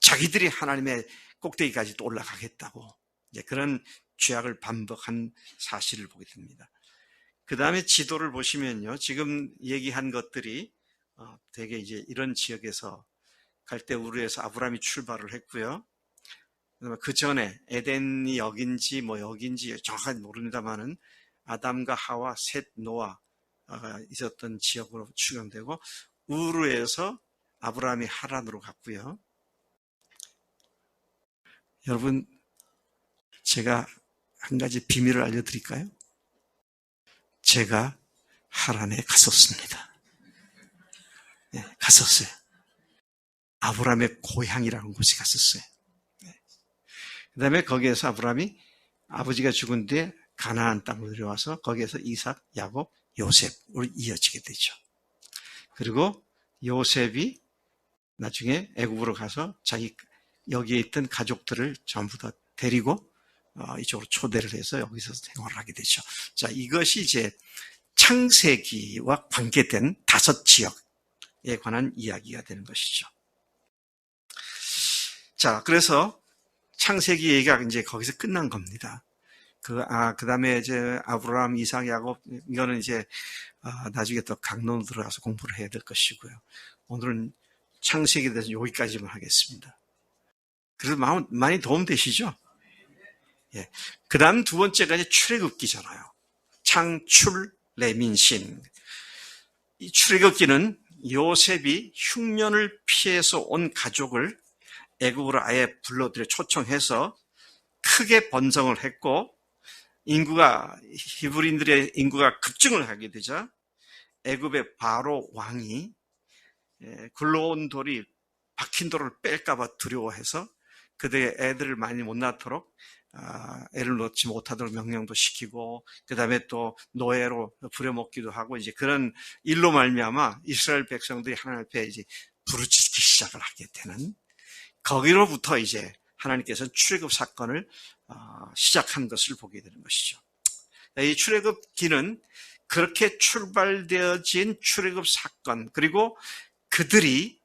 자기들이 하나님의 꼭대기까지 또 올라가겠다고, 이제 그런 죄악을 반복한 사실을 보게 됩니다. 그 다음에 지도를 보시면요, 지금 얘기한 것들이 되게 이제 이런 지역에서 갈대우르에서 아브라함이 출발을 했고요. 그 전에 에덴이 여긴지 뭐 여긴지 정확하게 모릅니다만은 아담과 하와, 셋, 노아 있었던 지역으로 추정되고, 우르에서 아브라함이 하란으로 갔고요. 여러분, 제가 한 가지 비밀을 알려드릴까요? 제가 하란에 갔었습니다. 네, 갔었어요. 아브라함의 고향이라는 곳에 갔었어요. 네. 그 다음에 거기에서 아브라함이 아버지가 죽은 뒤에 가나안 땅으로 들어와서 거기에서 이삭, 야곱, 요셉으로 이어지게 되죠. 그리고 요셉이 나중에 애굽으로 가서 자기 여기에 있던 가족들을 전부 다 데리고 이쪽으로 초대를 해서 여기서 생활을 하게 되죠. 자, 이것이 이제 창세기와 관계된 5 지역에 관한 이야기가 되는 것이죠. 자, 그래서 창세기 얘기가 이제 거기서 끝난 겁니다. 그 다음에 이제 아브라함, 이삭, 야곱, 이거는 이제 나중에 또 강론으로 들어가서 공부를 해야 될 것이고요. 오늘은 창세기에 대해서 여기까지만 하겠습니다. 그래서 많이 도움되시죠? 예. 그 다음 2번째가 이제 출애굽기잖아요. 창출, 레민신. 이 출애굽기는 요셉이 흉년을 피해서 온 가족을 애굽으로 아예 불러들여 초청해서 크게 번성을 했고, 히브리인들의 인구가 급증을 하게 되자 애굽의 바로 왕이 굴러온 돌이 박힌 돌을 뺄까봐 두려워해서 그들의 애들을 많이 못 낳도록 애를 놓지 못하도록 명령도 시키고, 그 다음에 또 노예로 부려먹기도 하고, 이제 그런 일로 말미암아 이스라엘 백성들이 하나님 앞에 이제 부르짖기 시작을 하게 되는, 거기로부터 이제 하나님께서 출애굽 사건을 시작한 것을 보게 되는 것이죠. 이 출애굽기는 그렇게 출발되어진 출애굽 사건, 그리고 그들이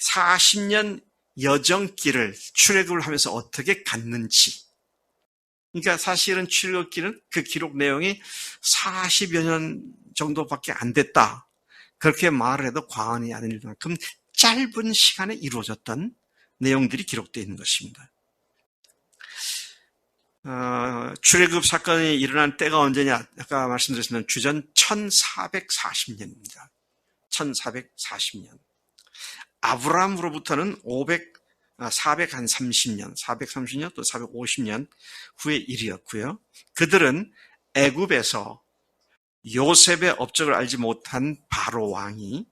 40년 여정길을 출애굽을 하면서 어떻게 갔는지, 그러니까 사실은 출애굽기는 그 기록 내용이 40여 년 정도밖에 안 됐다, 그렇게 말을 해도 과언이 아닐 만큼 짧은 시간에 이루어졌던 내용들이 기록되어 있는 것입니다. 출애굽 사건이 일어난 때가 언제냐? 아까 말씀드렸습니다. 주전 1440년입니다. 1440년. 아브라함으로부터는 430년, 430년 또 450년 후의 일이었고요. 그들은 애굽에서 요셉의 업적을 알지 못한 바로 왕이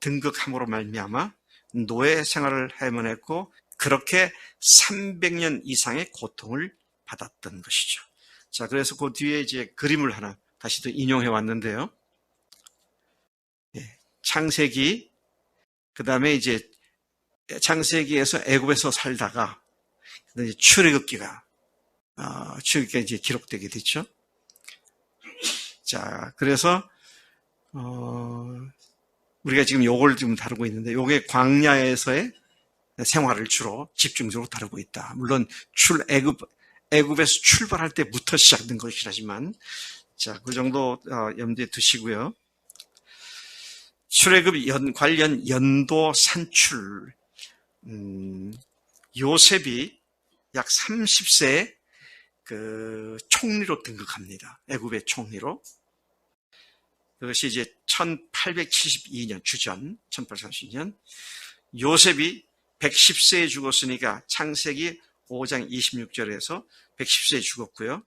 등극함으로 말미암아 노예 생활을 해문했고, 그렇게 300년 이상의 고통을 받았던 것이죠. 자, 그래서 그 뒤에 이제 그림을 하나 다시 또 인용해 왔는데요. 창세기, 그 다음에 이제 창세기에서 애굽에서 살다가 출애굽기가 이제 기록되게 됐죠. 자, 그래서 우리가 지금 요걸 지금 다루고 있는데, 요게 광야에서의 생활을 주로 집중적으로 다루고 있다. 물론 애굽에서 출발할 때부터 시작된 것이라지만, 자, 그 정도 염두에 두시고요. 출애굽 관련 연도 산출, 요셉이 약 30세에 그 총리로 등극합니다. 애굽의 총리로. 그것이 이제 1872년 주전 1832년 요셉이 110세에 죽었으니까 창세기 5장 26절에서 110세에 죽었고요.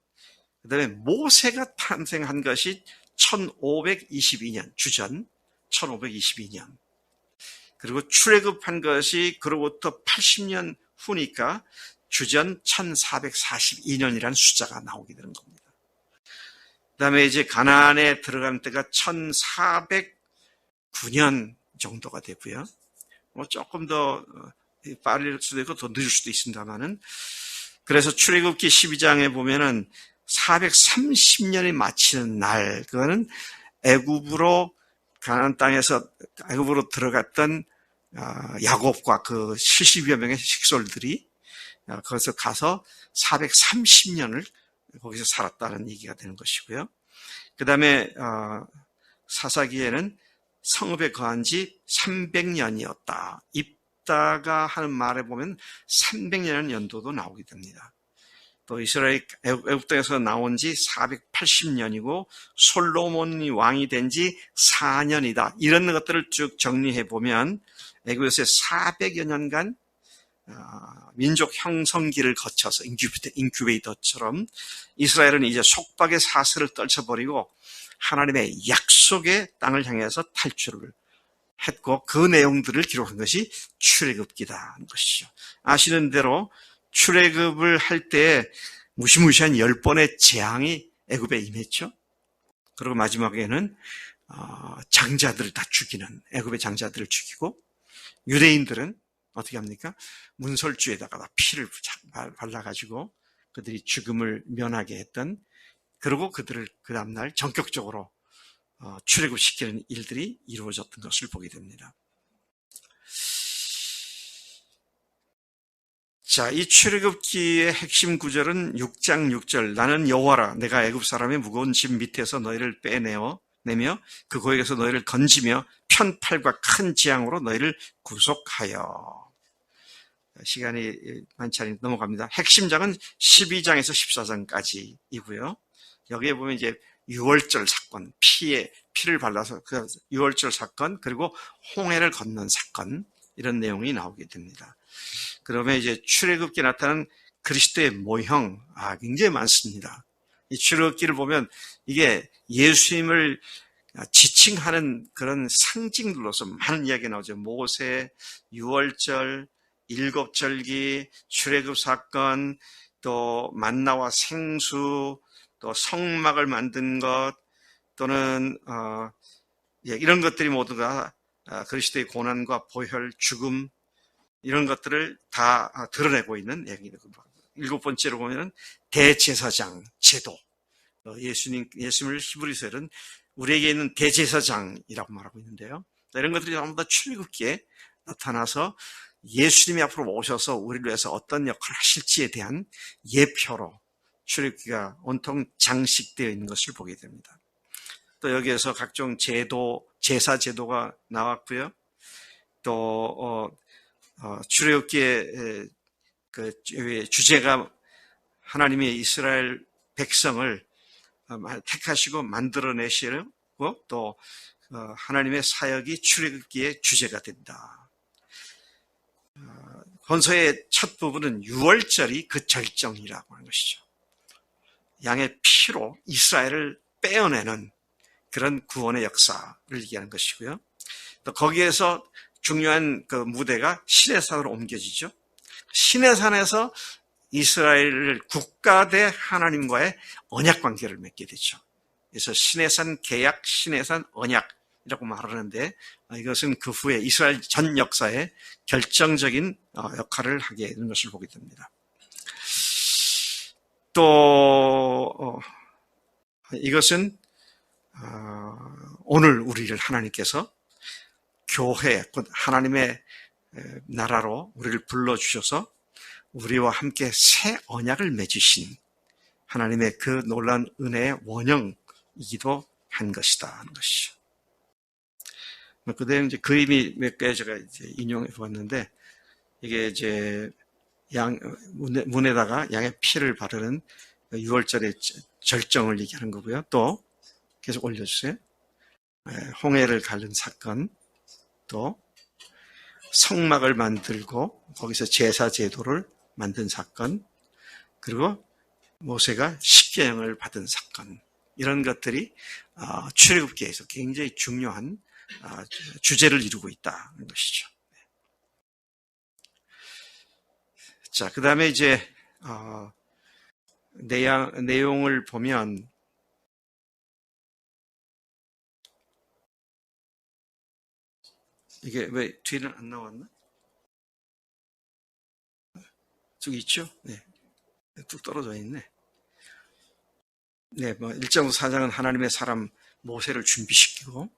그 다음에 모세가 탄생한 것이 1522년 주전 1522년 그리고 출애굽한 것이 그로부터 80년 후니까 주전 1442년이라는 숫자가 나오게 되는 겁니다. 그 다음에 이제 가나안에 들어간 때가 1409년 정도가 되고요. 뭐 조금 더 빠를 수도 있고 더 늦을 수도 있습니다만은 그래서 출애굽기 12장에 보면은 430년이 마치는 날, 그거는 애굽으로 가나안 땅에서 애굽으로 들어갔던 야곱과 그 70여 명의 식솔들이 거기서 가서 430년을 거기서 살았다는 얘기가 되는 것이고요. 그 다음에 사사기에는 성읍에 거한 지 300년이었다. 입다가 하는 말에 보면 300년이라는 연도도 나오게 됩니다. 또 이스라엘 애굽 땅에서 나온 지 480년이고 솔로몬이 왕이 된 지 4년이다. 이런 것들을 쭉 정리해 보면 애굽에서 400여 년간 민족 형성기를 거쳐서 인큐베이터처럼 이스라엘은 이제 속박의 사슬을 떨쳐버리고 하나님의 약속의 땅을 향해서 탈출을 했고 그 내용들을 기록한 것이 출애굽기라는 것이죠. 아시는 대로 출애굽을 할 때 무시무시한 10번의 재앙이 애굽에 임했죠. 그리고 마지막에는 장자들을 다 죽이는 애굽의 장자들을 죽이고 유대인들은 어떻게 합니까? 문설주에다가 피를 발라가지고 그들이 죽음을 면하게 했던 그리고 그들을 그 다음날 전격적으로 출애굽시키는 일들이 이루어졌던 것을 보게 됩니다. 자, 이 출애굽기의 핵심 구절은 6장 6절 나는 여호와라 내가 애굽 사람의 무거운 짐 밑에서 너희를 빼내며 그 고역에서 너희를 건지며 편팔과 큰 재앙으로 너희를 구속하여 시간이 많지 않으니 넘어갑니다. 핵심장은 12장에서 14장까지이고요. 여기에 보면 이제 유월절 사건, 피를 발라서 그 유월절 사건 그리고 홍해를 건넌 사건 이런 내용이 나오게 됩니다. 그러면 이제 출애굽기에 나타나는 그리스도의 모형 굉장히 많습니다. 이 출애굽기를 보면 이게 예수님을 지칭하는 그런 상징들로서 많은 이야기가 나오죠. 모세, 유월절, 일곱절기, 출애굽 사건, 또 만나와 생수, 또 성막을 만든 것, 또는 이런 것들이 모두가 그리스도의 고난과 보혈, 죽음 이런 것들을 다 드러내고 있는 얘기입니다. 일곱 번째로 보면은 대제사장 제도. 예수님을 히브리서에는 우리에게 있는 대제사장이라고 말하고 있는데요. 이런 것들이 전부 다 출애굽기에 나타나서 예수님이 앞으로 오셔서 우리를 위해서 어떤 역할을 하실지에 대한 예표로 출애굽기가 온통 장식되어 있는 것을 보게 됩니다. 또 여기에서 각종 제도, 제사 제도가 나왔고요. 또 출애굽기의 그 주제가 하나님의 이스라엘 백성을 택하시고 만들어내시고 또 하나님의 사역이 출애굽기의 주제가 된다. 본서의 첫 부분은 유월절이 그 절정이라고 하는 것이죠. 양의 피로 이스라엘을 빼어내는 그런 구원의 역사를 얘기하는 것이고요. 또 거기에서 중요한 그 무대가 시내산으로 옮겨지죠. 시내산에서 이스라엘을 국가 대 하나님과의 언약 관계를 맺게 되죠. 그래서 시내산 계약, 시내산 언약이라고 말하는데 이것은 그 후에 이스라엘 전 역사에 결정적인 역할을 하게 되는 것을 보게 됩니다. 또 이것은 오늘 우리를 하나님께서 교회, 곧 하나님의 나라로 우리를 불러주셔서 우리와 함께 새 언약을 맺으신 하나님의 그 놀라운 은혜의 원형이기도 한 것이다 하는 것이죠. 그대로 이제 그림이 몇 개 제가 이제 인용해 보았는데 이게 이제 문에다가 양의 피를 바르는 6월절의 절정을 얘기하는 거고요. 또 계속 올려주세요. 홍해를 가른 사건, 또 성막을 만들고 거기서 제사 제도를 만든 사건, 그리고 모세가 십계명을 받은 사건, 이런 것들이 출애굽기에서 굉장히 중요한 주제를 이루고 있다는 것이죠. 자, 그 다음에 이제 내용을 보면 이게 왜 뒤는 안 나왔나? 저기 있죠? 네. 뚝 떨어져 있네. 네, 1장 4장은 하나님의 사람 모세를 준비시키고,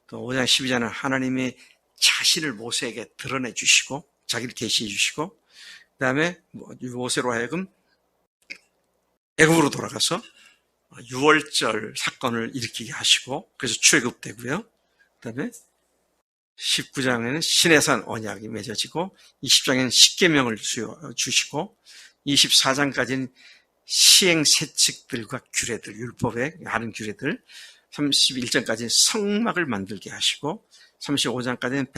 또 5장 12장은 하나님의 자신을 모세에게 드러내 주시고, 자기를 계시해 주시고, 그 다음에 모세로 하여금 애굽으로 돌아가서 6월절 사건을 일으키게 하시고, 그래서 출애굽되고요. 그 다음에 19장에는 시내산 언약이 맺어지고, 20장에는 십계명을 주시고, 24장까지는 시행 세칙들과 규례들, 율법의 많은 규례들, 31장까지는 성막을 만들게 하시고, 35장까지는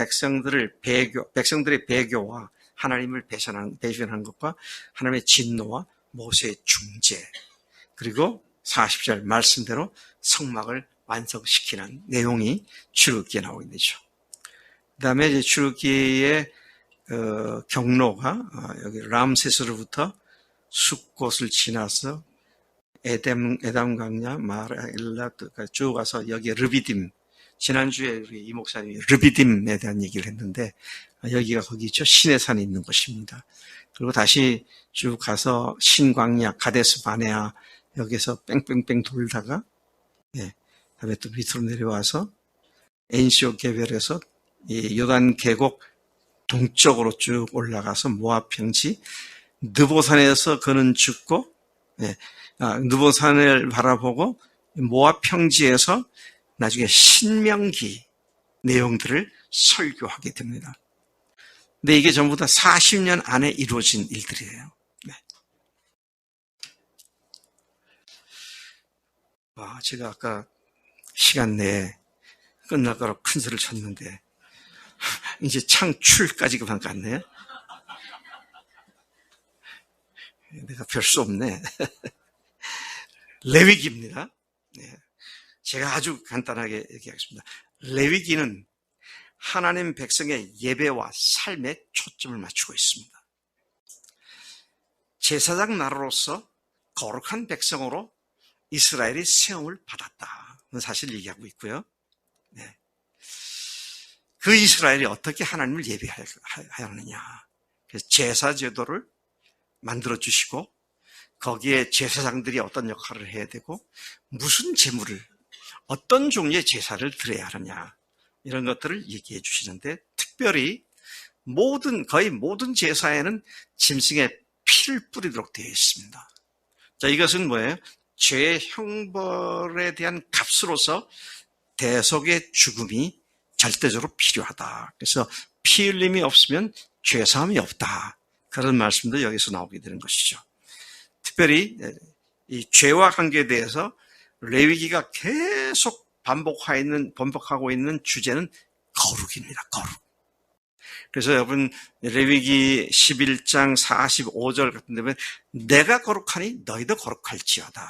백성들의 배교와 하나님을 배신한 것과 하나님의 진노와 모세의 중재, 그리고 40절 말씀대로 성막을 완성시키는 내용이 출애굽기에 나오고 있죠. 그 다음에 이제 출애굽기의 경로가 여기 람세스로부터 숫곳을 지나서 에담 강야, 마라엘라가 쭉 가서 여기 르비딤, 지난주에 우리 이 목사님이 르비딤에 대한 얘기를 했는데, 여기가 거기죠. 시내산에 있는 곳입니다. 그리고 다시 쭉 가서 신광야, 가데스 바네아, 여기서 뺑뺑뺑 돌다가, 다음에 또 밑으로 내려와서 엔시오 게벨에서 이 요단 계곡 동쪽으로 쭉 올라가서 모압 평지, 느보산에서 그는 죽고, 느보산을 바라보고 모압 평지에서 나중에 신명기 내용들을 설교하게 됩니다. 근데 이게 전부 다 40년 안에 이루어진 일들이에요. 제가 아까 시간 내에 끝날 거라고 큰 소리를 쳤는데 이제 창출까지 그만 갔네요. 내가 별 수 없네. 레위기입니다. 제가 아주 간단하게 얘기하겠습니다. 레위기는 하나님 백성의 예배와 삶에 초점을 맞추고 있습니다. 제사장 나라로서 거룩한 백성으로 이스라엘이 세움을 받았다는 사실을 얘기하고 있고요. 그 이스라엘이 어떻게 하나님을 예배해야 하느냐. 그래서 제사 제도를 만들어 주시고, 거기에 제사장들이 어떤 역할을 해야 되고, 무슨 제물을, 어떤 종류의 제사를 드려야 하느냐, 이런 것들을 얘기해 주시는데, 특별히 거의 모든 제사에는 짐승의 피를 뿌리도록 되어 있습니다. 자, 이것은 뭐예요? 죄의 형벌에 대한 값으로서 대속의 죽음이 절대적으로 필요하다. 그래서 피 흘림이 없으면 죄사함이 없다. 그런 말씀도 여기서 나오게 되는 것이죠. 특별히 이 죄와 관계에 대해서 레위기가 계속 반복하고 있는 주제는 거룩입니다. 거룩. 그래서 여러분 레위기 11장 45절 같은 데 보면 내가 거룩하니 너희도 거룩할지어다.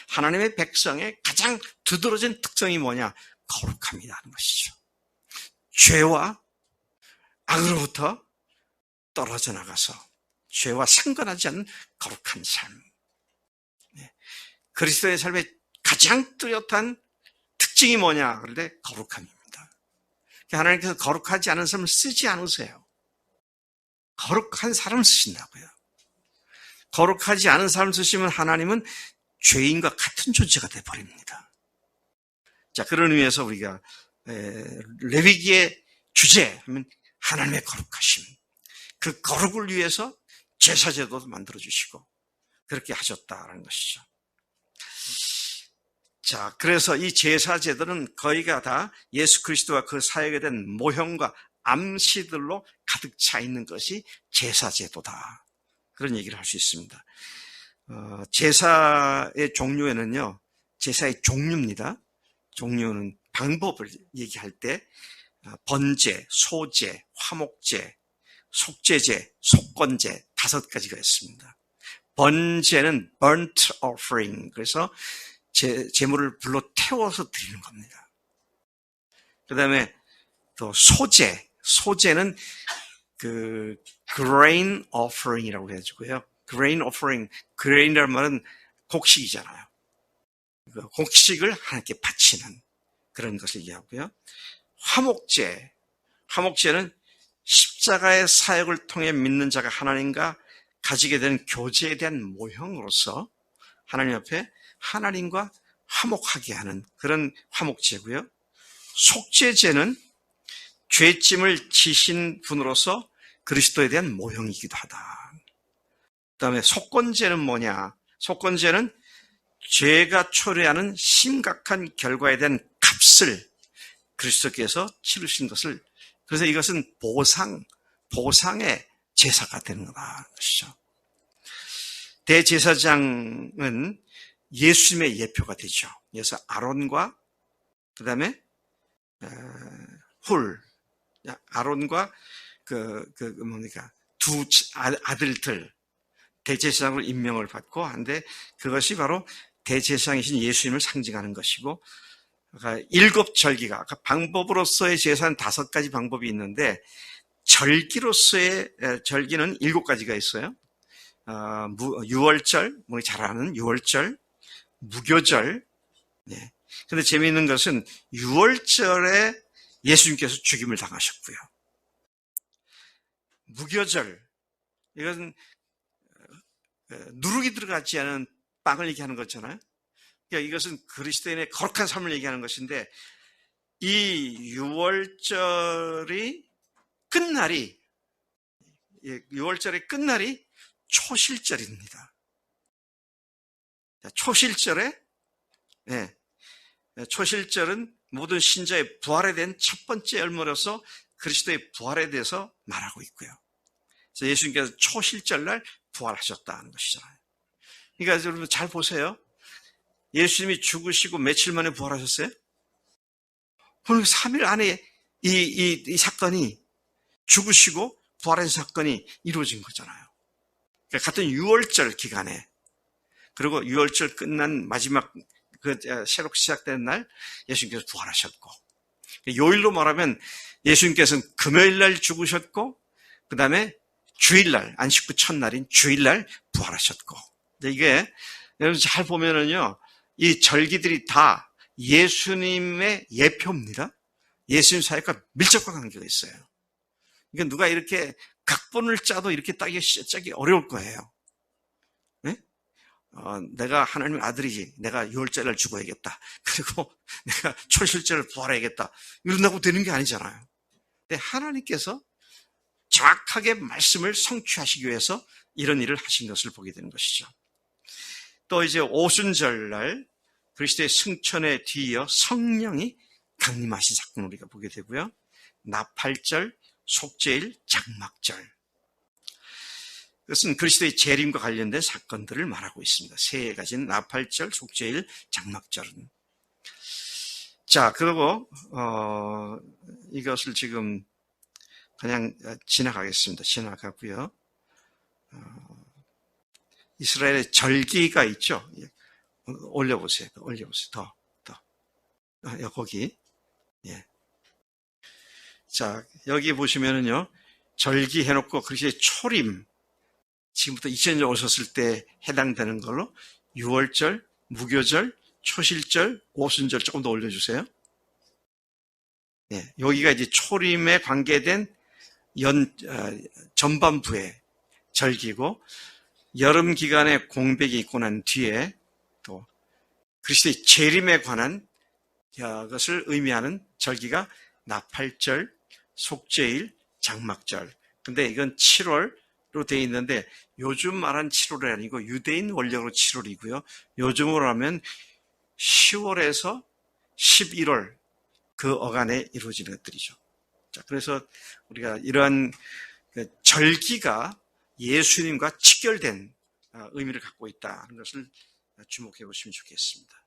하나님의 백성의 가장 두드러진 특성이 뭐냐? 거룩함이라는 것이죠. 죄와 악으로부터 떨어져 나가서 죄와 상관하지 않는 거룩한 삶. 그리스도의 삶의 가장 뚜렷한 특징이 뭐냐? 그런데 거룩함입니다. 하나님께서 거룩하지 않은 사람을 쓰지 않으세요. 거룩한 사람을 쓰신다고요. 거룩하지 않은 사람을 쓰시면 하나님은 죄인과 같은 존재가 되어버립니다. 자, 그런 의미에서 우리가 레위기의 주제 하면 하나님의 거룩하심, 그 거룩을 위해서 제사제도도 만들어주시고 그렇게 하셨다는 것이죠. 자, 그래서 이 제사제도는 거의가 다 예수 그리스도와 그 사역에 대한 모형과 암시들로 가득 차 있는 것이 제사제도다. 그런 얘기를 할 수 있습니다. 제사의 종류에는요, 제사의 종류입니다. 종류는 방법을 얘기할 때 번제, 소제, 화목제, 속제제, 속건제 5가지가 있습니다. 번제는 burnt offering, 그래서 제물을 불로 태워서 드리는 겁니다. 그 다음에 또 소제는 그 grain offering이라고 해가지고요. grain offering, grain이라는 말은 곡식이잖아요. 그 곡식을 하나님께 바치는 그런 것을 얘기하고요. 화목제는 십자가의 사역을 통해 믿는 자가 하나님과 가지게 되는 교제에 대한 모형으로서 하나님 앞에 하나님과 화목하게 하는 그런 화목제고요. 속죄제는 죄짐을 지신 분으로서 그리스도에 대한 모형이기도 하다. 그 다음에 속건제는 뭐냐? 속건제는 죄가 초래하는 심각한 결과에 대한 값을 그리스도께서 치르신 것을, 그래서 이것은 보상의 제사가 되는 거다. 것이죠. 대제사장은 예수님의 예표가 되죠. 그래서 아론과 그 다음에 아론과 뭡니까? 두 아들들 대제사장으로 임명을 받고 한데 그것이 바로 대제사장이신 예수님을 상징하는 것이고, 7절기가 방법으로서의 제사는 5가지 방법이 있는데 절기로서의 절기는 7가지가 있어요. 유월절, 우리 잘 아는 유월절, 무교절. 네. 근데 재미있는 것은 유월절에 예수님께서 죽임을 당하셨고요. 무교절, 이것은 누룩이 들어가지 않은 빵을 얘기하는 거잖아요. 그러니까 이것은 그리스도인의 거룩한 삶을 얘기하는 것인데, 이 유월절의 끝날이 초실절입니다. 초실절은 모든 신자의 부활에 대한 첫 번째 열매로서 그리스도의 부활에 대해서 말하고 있고요. 그래서 예수님께서 초실절날 부활하셨다는 것이잖아요. 그러니까 여러분 잘 보세요. 예수님이 죽으시고 며칠 만에 부활하셨어요? 그럼 3일 안에 이 사건이, 죽으시고 부활한 사건이 이루어진 거잖아요. 그러니까 같은 6월절 기간에, 그리고 6월절 끝난 마지막 새롭게 시작된 날 예수님께서 부활하셨고, 요일로 말하면 예수님께서는 금요일날 죽으셨고, 그 다음에 주일날, 안식구 첫날인 주일날 부활하셨고. 이게 여러분 잘 보면은요, 이 절기들이 다 예수님의 예표입니다. 예수님 사역과 밀접한 관계가 있어요. 그러니까 누가 이렇게 각본을 짜도 이렇게 짜기 어려울 거예요. 네? 내가 하나님의 아들이지, 내가 6월절날 죽어야겠다, 그리고 내가 초실절을 부활해야겠다, 이런다고 되는 게 아니잖아요. 근데 하나님께서 정확하게 말씀을 성취하시기 위해서 이런 일을 하신 것을 보게 되는 것이죠. 또 이제 오순절날 그리스도의 승천에 뒤이어 성령이 강림하신 사건을 우리가 보게 되고요. 나팔절, 속죄일, 장막절. 그것은 그리스도의 재림과 관련된 사건들을 말하고 있습니다. 3가지는 나팔절, 속죄일, 장막절은. 자, 그리고 이것을 지금 그냥 지나가겠습니다. 지나가고요. 이스라엘의 절기가 있죠. 올려보세요. 더. 거기. 예. 자, 여기 보시면은요, 절기 해놓고 그리스도의 초림, 지금부터 2000년 오셨을 때 해당되는 걸로 6월절, 무교절, 초실절, 오순절 조금 더 올려주세요. 예, 여기가 이제 초림에 관계된 전반부의 절기고, 여름 기간에 공백이 있고 난 뒤에 또 그리스도의 재림에 관한 것을 의미하는 절기가 나팔절, 속죄일, 장막절. 근데 이건 7월로 되어 있는데 요즘 말한 7월이 아니고 유대인 원력으로 7월이고요. 요즘으로 하면 10월에서 11월 그 어간에 이루어지는 것들이죠. 자, 그래서 우리가 이러한 절기가 예수님과 직결된 의미를 갖고 있다는 것을 주목해 보시면 좋겠습니다.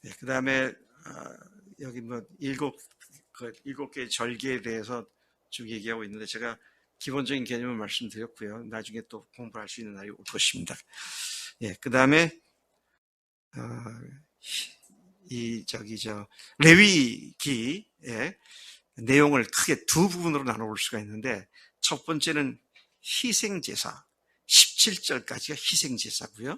네, 그 다음에 여기 뭐 일곱 개의 절기에 대해서 쭉 얘기하고 있는데 제가 기본적인 개념을 말씀드렸고요. 나중에 또 공부할 수 있는 날이 올 것입니다. 예, 그 다음에 레위기의 내용을 크게 두 부분으로 나눠볼 수가 있는데, 첫 번째는 희생제사, 17절까지가 희생제사고요.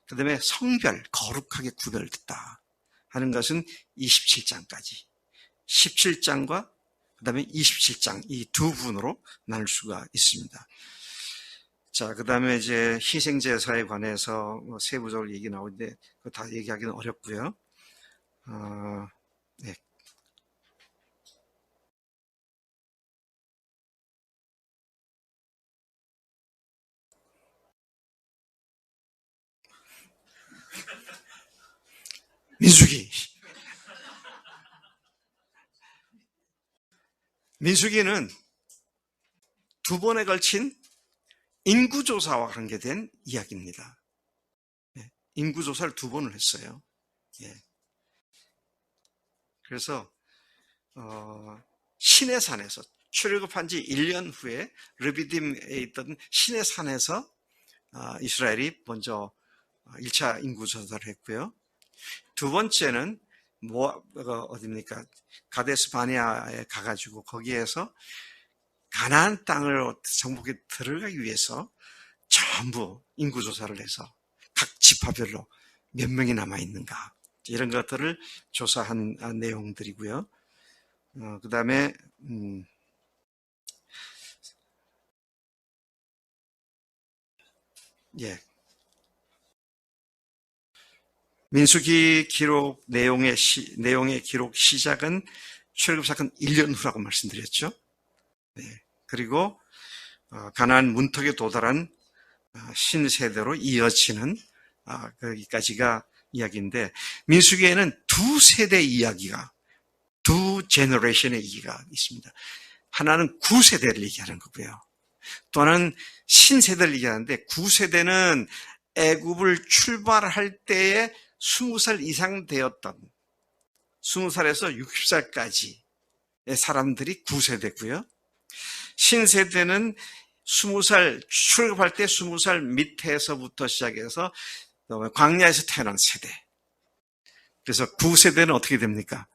그 다음에 성별, 거룩하게 구별됐다 하는 것은 27장까지, 17장과 그 다음에 27장, 이 두 부분으로 나눌 수가 있습니다. 자, 그 다음에 이제 희생제사에 관해서 세부적으로 얘기 나오는데, 그거 다 얘기하기는 어렵고요. 네. 민수기는 두 번에 걸친 인구조사와 관계된 이야기입니다. 인구조사를 두 번을 했어요. 그래서 시내산에서 출애굽한 지 1년 후에 르비딤에 있던 시내산에서 이스라엘이 먼저 1차 인구조사를 했고요. 두 번째는 어디입니까? 가데스 바네아에 가가지고 거기에서 가나안 땅을 정복에 들어가기 위해서 전부 인구조사를 해서 각 지파별로 몇 명이 남아있는가, 이런 것들을 조사한 내용들이고요. 그 다음에 민수기 기록 내용의 기록 시작은 출애굽 사건 1년 후라고 말씀드렸죠. 네. 그리고 가나안 문턱에 도달한 신세대로 이어지는 거기까지가 이야기인데, 민수기에는 두 세대 이야기가, 두 제너레이션의 얘기가 있습니다. 하나는 9세대를 얘기하는 거고요. 또 하나는 신세대를 얘기하는데, 9세대는 애굽을 출발할 때에 20살 이상 되었던 20살에서 60살까지의 사람들이 9세대고요. 신세대는 20살 출애굽할 때 20살 밑에서부터 시작해서 광야에서 태어난 세대. 그래서 9세대는 어떻게 됩니까?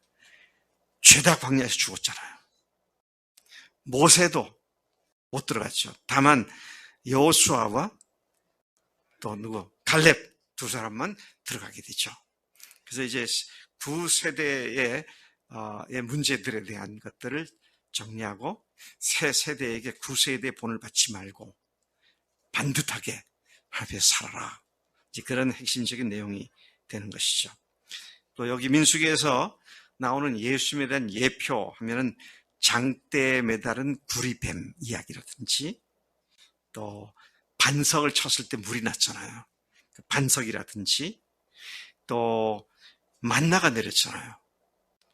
죄다 광야에서 죽었잖아요. 모세도 못 들어갔죠. 다만 여호수아와 또 갈렙 두 사람만 들어가게 되죠. 그래서 이제 9세대의 문제들에 대한 것들을 정리하고, 새 세대에게 9세대의 본을 받지 말고 반듯하게 하나님께 살아라, 이제 그런 핵심적인 내용이 되는 것이죠. 또 여기 민수기에서 나오는 예수님에 대한 예표 하면은 장대에 매달은 구리뱀 이야기라든지, 또 반석을 쳤을 때 물이 났잖아요. 반석이라든지, 또 만나가 내렸잖아요.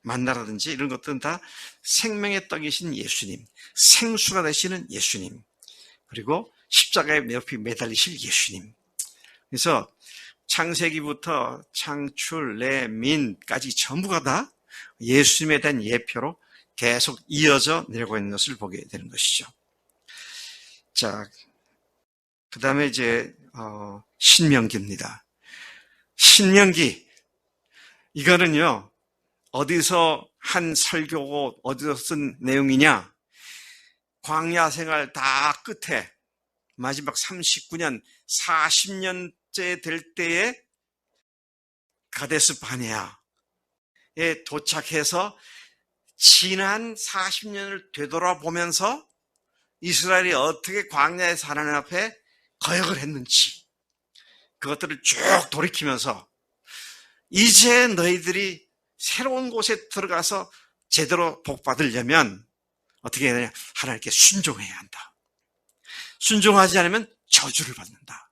만나라든지 이런 것들은 다 생명의 떡이신 예수님, 생수가 되시는 예수님, 그리고 십자가에 옆에 매달리실 예수님. 그래서 창세기부터 창출, 레민까지 전부가 다 예수님에 대한 예표로 계속 이어져 내려가고 있는 것을 보게 되는 것이죠. 자, 그 다음에 이제 신명기입니다. 신명기, 이거는요, 어디서 한 설교고 어디서 쓴 내용이냐? 광야 생활 다 끝에 마지막 39년, 40년째 될 때에 가데스 바네아에 도착해서 지난 40년을 되돌아보면서 이스라엘이 어떻게 광야에서 하나님 앞에 거역을 했는지, 그것들을 쭉 돌이키면서 이제 너희들이 새로운 곳에 들어가서 제대로 복받으려면 어떻게 해야 되냐? 하나님께 순종해야 한다. 순종하지 않으면 저주를 받는다.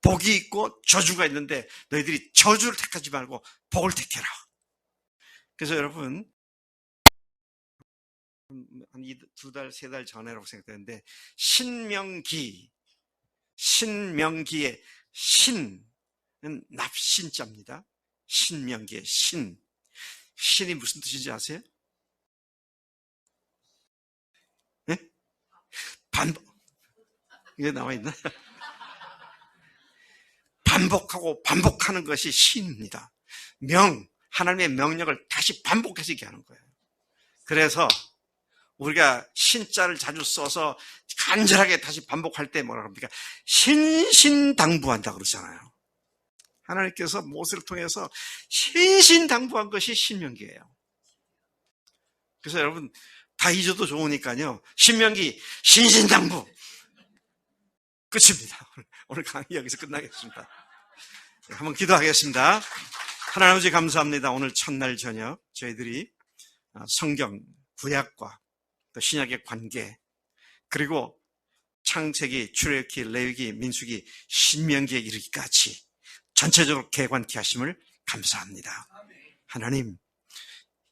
복이 있고 저주가 있는데 너희들이 저주를 택하지 말고 복을 택해라. 그래서 여러분, 한 2달, 3달 전에라고 생각되는데, 신명기의 신은 납신자입니다. 신명기의 신. 신이 무슨 뜻인지 아세요? 네? 이게 나와있나? 반복하는 것이 신입니다. 하나님의 명령을 다시 반복해지게 하는 거예요. 그래서 우리가 신자를 자주 써서 간절하게 다시 반복할 때 뭐라 합니까? 신신당부한다 그러잖아요. 하나님께서 모세를 통해서 신신당부한 것이 신명기예요. 그래서 여러분 다 잊어도 좋으니까요. 신명기 신신당부 끝입니다. 오늘 강의 여기서 끝나겠습니다. 한번 기도하겠습니다. 하나님 아버지 감사합니다. 오늘 첫날 저녁 저희들이 성경 구약과 또 신약의 관계, 그리고 창세기, 출애굽기, 레위기, 민수기, 신명기에 이르기까지 전체적으로 개관케 하심을 감사합니다. 하나님,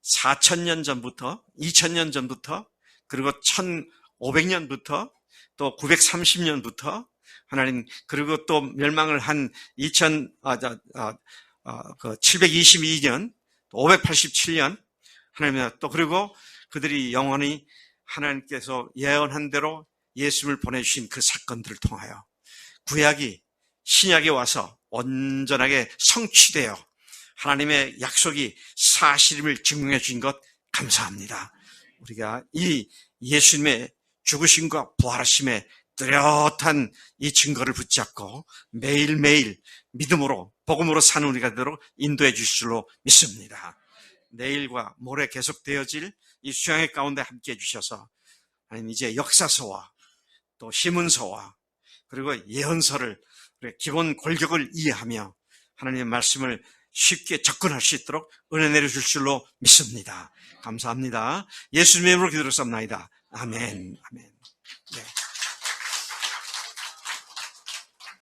4,000년 전부터 2,000년 전부터 그리고 1,500년부터 또 930년부터 하나님, 그리고 또 멸망을 한 722년, 587년 하나님, 또 그리고 그들이 영원히 하나님께서 예언한 대로 예수님을 보내주신 그 사건들을 통하여 구약이 신약에 와서 온전하게 성취되어 하나님의 약속이 사실임을 증명해 주신 것 감사합니다. 우리가 이 예수님의 죽으심과 부활하심의 뚜렷한 이 증거를 붙잡고 매일매일 믿음으로 복음으로 사는 우리가 되도록 인도해 주실 줄로 믿습니다. 내일과 모레 계속되어질 이 수양회 가운데 함께해 주셔서 하나님, 이제 역사서와 또 시문서와 그리고 예언서를 기본 골격을 이해하며 하나님의 말씀을 쉽게 접근할 수 있도록 은혜 내려줄 줄로 믿습니다. 감사합니다. 예수님의 이름으로 기도드렸사옵나이다. 아멘. 아멘. 네.